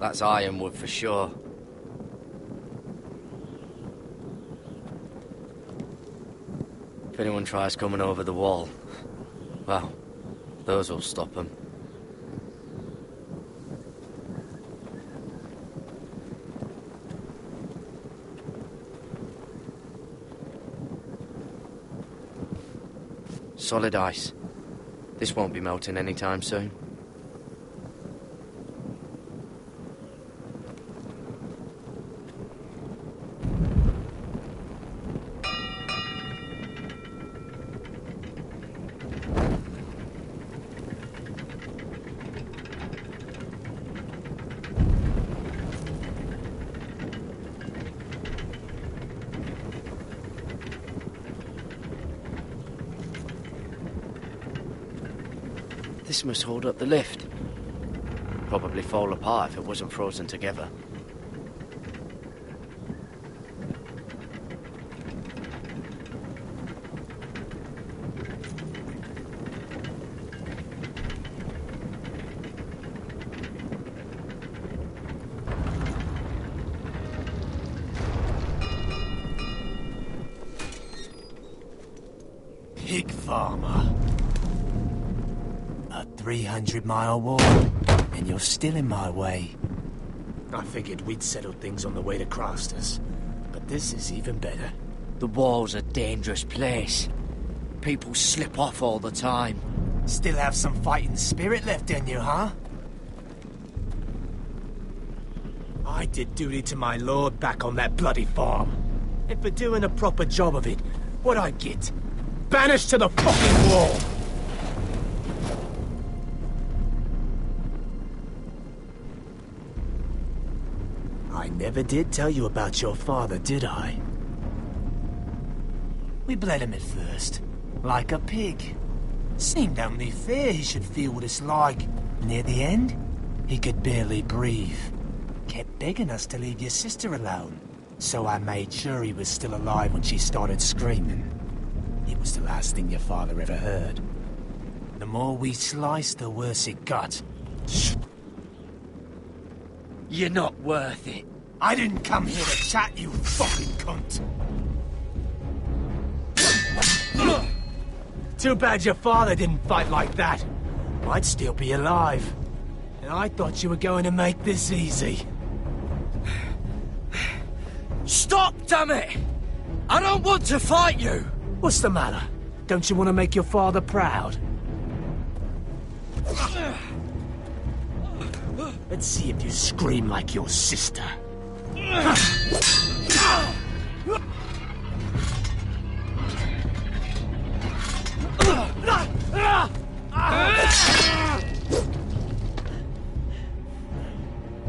That's ironwood for sure. If anyone tries coming over the wall, well, those will stop them. Solid ice. This won't be melting anytime soon. This must hold up the lift. Probably fall apart if it wasn't frozen together. Pig farmer. 300-mile walk, and you're still in my way. I figured we'd settled things on the way to Craster's, but this is even better. The wall's a dangerous place. People slip off all the time. Still have some fighting spirit left in you, huh? I did duty to my lord back on that bloody farm. And for doing a proper job of it, what'd I get? banished to the fucking wall! I never did tell you about your father, did I? We bled him at first, like a pig. Seemed only fair he should feel what it's like. Near the end, he could barely breathe. Kept begging us to leave your sister alone, so I made sure he was still alive when she started screaming. It was the last thing your father ever heard. The more we sliced, the worse it got. You're not worth it. I didn't come here to chat, you fucking cunt. Too bad your father didn't fight like that. I'd still be alive. And I thought you were going to make this easy. Stop, damn it! I don't want to fight you! What's the matter? Don't you want to make your father proud? Let's see if you scream like your sister.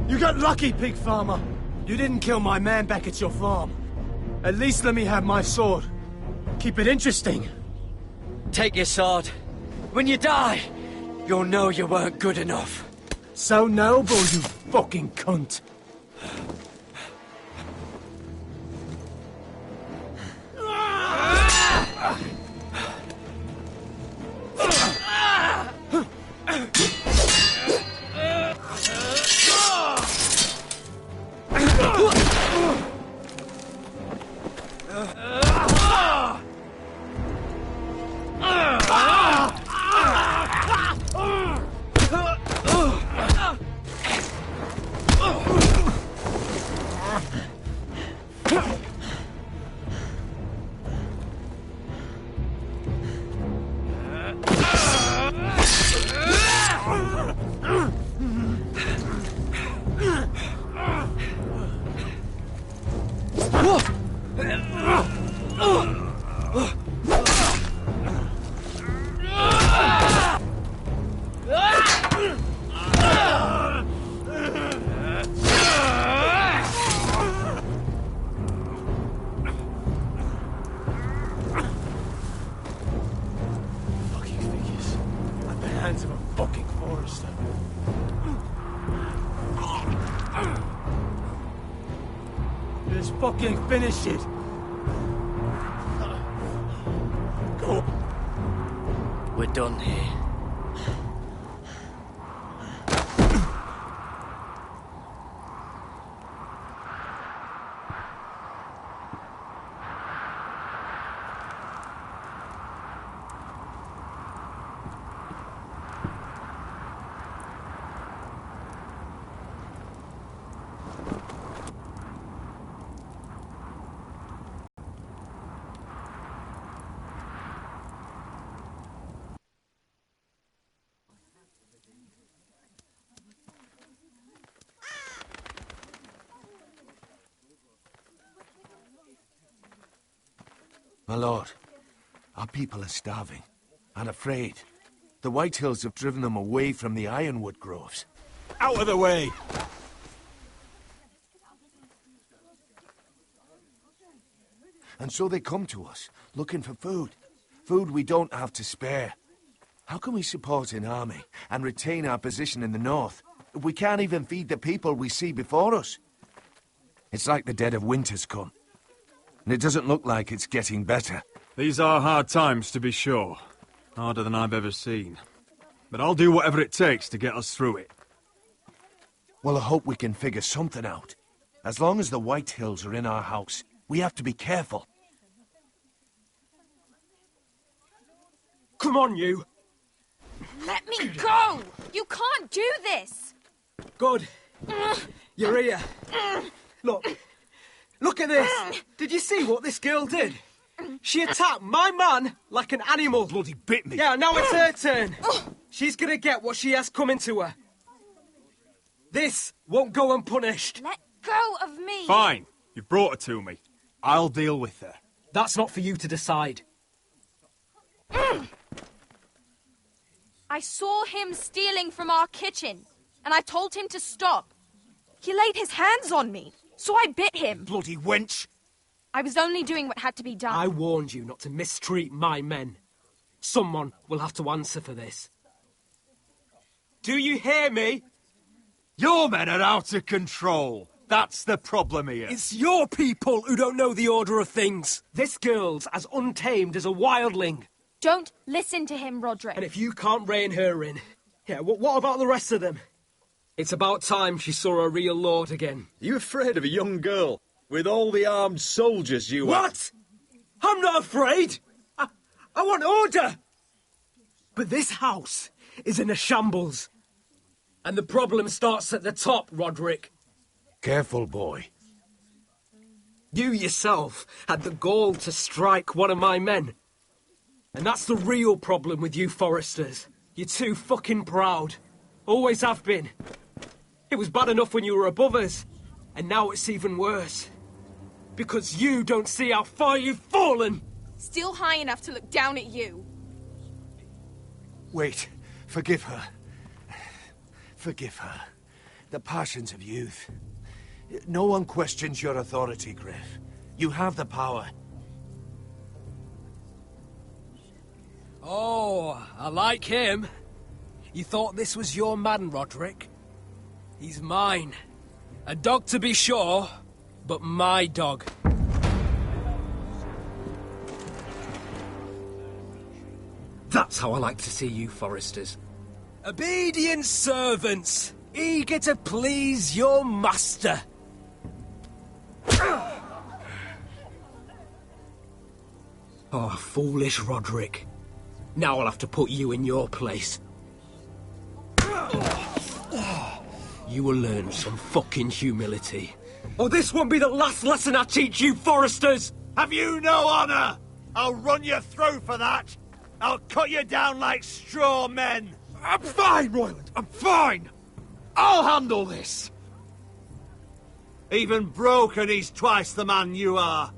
You got lucky, pig farmer. You didn't kill my man back at your farm. At least let me have my sword. Keep it interesting. Take your sword. When you die, you'll know you weren't good enough. So noble, you fucking cunt. Hands of a fucking Forrester. Just fucking finish it. Go. We're done here. My lord, our people are starving and afraid. The Whitehills have driven them away from the ironwood groves. Out of the way! And so they come to us, looking for food. Food we don't have to spare. How can we support an army and retain our position in the north if we can't even feed the people we see before us? It's like the dead of winter's come. And it doesn't look like it's getting better. These are hard times, to be sure. Harder than I've ever seen. But I'll do whatever it takes to get us through it. Well, I hope we can figure something out. As long as the Whitehills are in our house, we have to be careful. Come on, you! Let me go! You can't do this! Good. You're here. Look. Look at this! Did you see what this girl did? She attacked my man like an animal. Bloody bit me. Yeah, now it's her turn. She's gonna get what she has coming to her. This won't go unpunished. Let go of me! Fine. You brought her to me. I'll deal with her. That's not for you to decide. I saw him stealing from our kitchen, and I told him to stop. He laid his hands on me, so I bit him. Bloody wench! I was only doing what had to be done. I warned you not to mistreat my men. Someone will have to answer for this. Do you hear me? Your men are out of control. That's the problem here. It's your people who don't know the order of things. This girl's as untamed as a wildling. Don't listen to him, Roderick. And if you can't rein her in, yeah, what about the rest of them? It's about time she saw a real lord again. You afraid of a young girl with all the armed soldiers you have? What? I'm not afraid. I want order. But this house is in a shambles. And the problem starts at the top, Roderick. Careful, boy. You yourself had the gall to strike one of my men. And that's the real problem with you Forresters. You're too fucking proud. Always have been. It was bad enough when you were above us. And now it's even worse. Because you don't see how far you've fallen. Still high enough to look down at you. Wait. Forgive her. Forgive her. The passions of youth. No one questions your authority, Gryff. You have the power. Oh, I like him. You thought this was your man, Roderick? He's mine. A dog to be sure, but my dog. That's how I like to see you, Forresters. Obedient servants, eager to please your master. Oh, foolish Roderick. Now I'll have to put you in your place. You will learn some fucking humility. Or this won't be the last lesson I teach you, Forresters! Have you no honor? I'll run your throat for that. I'll cut you down like straw men. I'm fine, Royland. I'm fine. I'll handle this. Even broken, he's twice the man you are.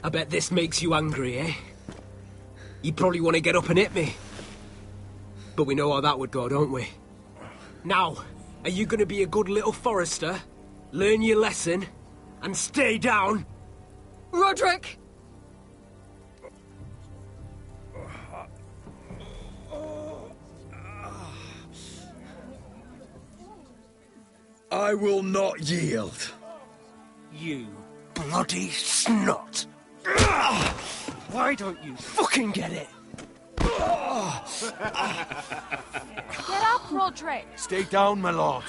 I bet this makes you angry, eh? You probably want to get up and hit me. But we know how that would go, don't we? Now, are you going to be a good little Forrester, learn your lesson, and stay down? Roderick! I will not yield. You bloody snot! Why don't you fucking get it? Get up, Roderick! Stay down, my lord.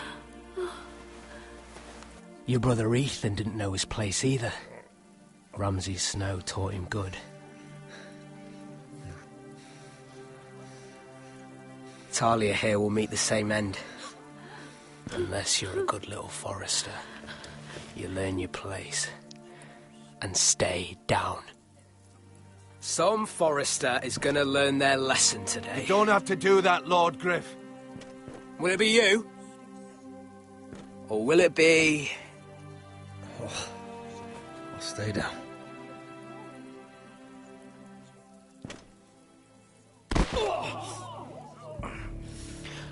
Your brother Ethan didn't know his place either. Ramsay's snow taught him good. Talia here will meet the same end. Unless you're a good little Forrester. You learn your place. And stay down. Some Forrester is gonna learn their lesson today. You don't have to do that, Lord Gryff. Will it be you? Or will it be... Oh, I'll stay down.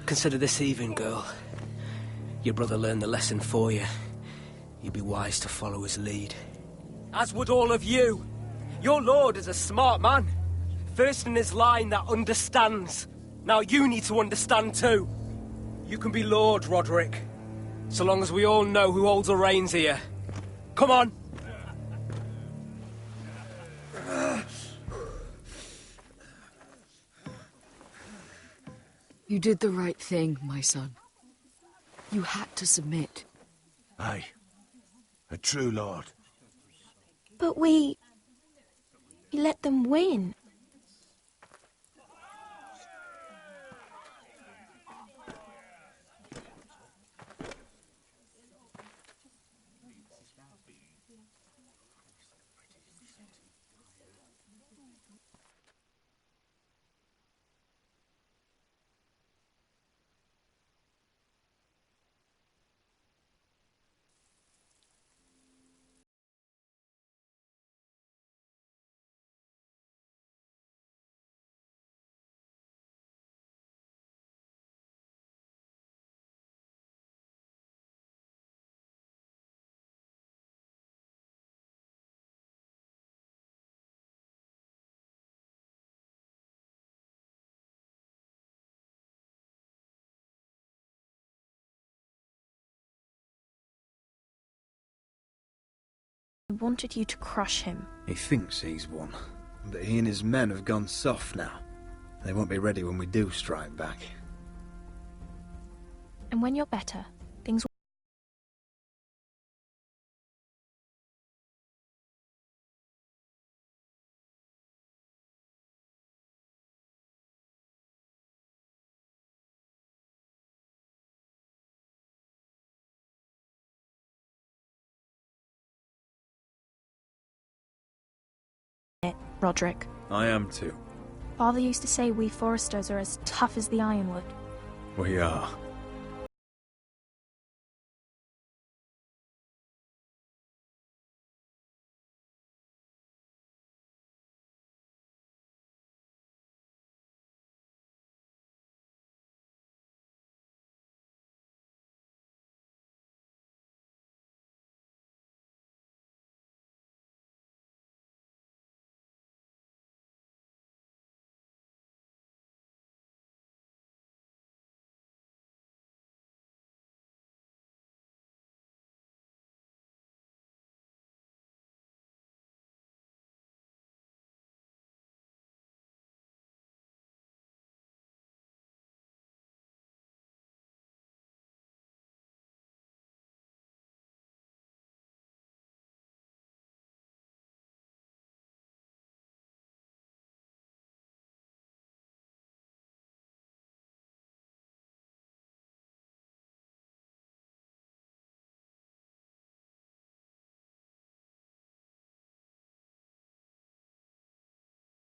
Consider this even, girl. Your brother learned the lesson for you. You'd be wise to follow his lead. As would all of you. Your lord is a smart man. First in his line that understands. Now you need to understand too. You can be Lord, Roderick. So long as we all know who holds the reins here. Come on. You did the right thing, my son. You had to submit. Aye. A true lord. But we let them win. He wanted you to crush him. He thinks he's won, but he and his men have gone soft now. They won't be ready when we do strike back. And when you're better, things will... Roderick. I am too. Father used to say we Forresters are as tough as the ironwood. We are.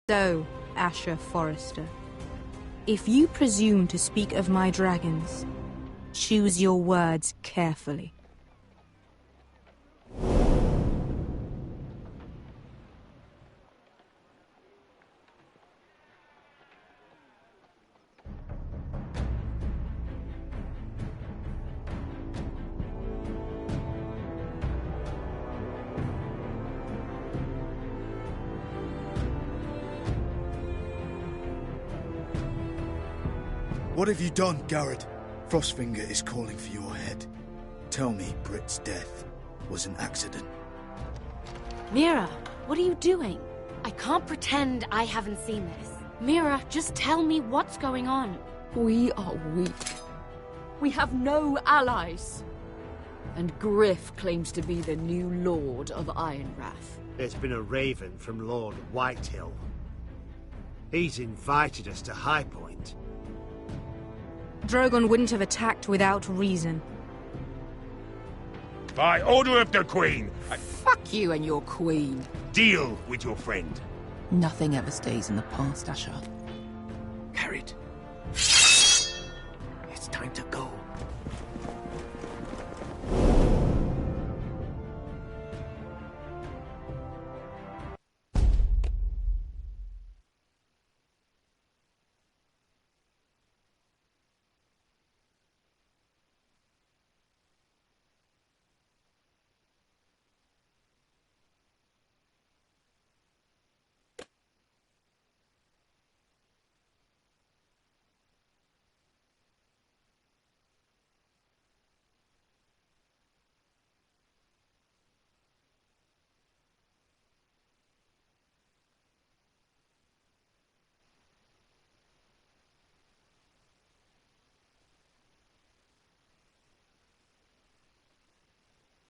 So, Asher Forrester, if you presume to speak of my dragons, choose your words carefully. What have you done, Gared? Frostfinger is calling for your head. Tell me Britt's death was an accident. Mira, what are you doing? I can't pretend I haven't seen this. Mira, just tell me what's going on. We are weak. We have no allies. And Gryff claims to be the new Lord of Ironrath. There's been a raven from Lord Whitehill. He's invited us to High Point. Drogon wouldn't have attacked without reason. By order of the Queen, Fuck you and your queen. deal with your friend. Nothing ever stays in the past, Asher. Gared. It's time to go.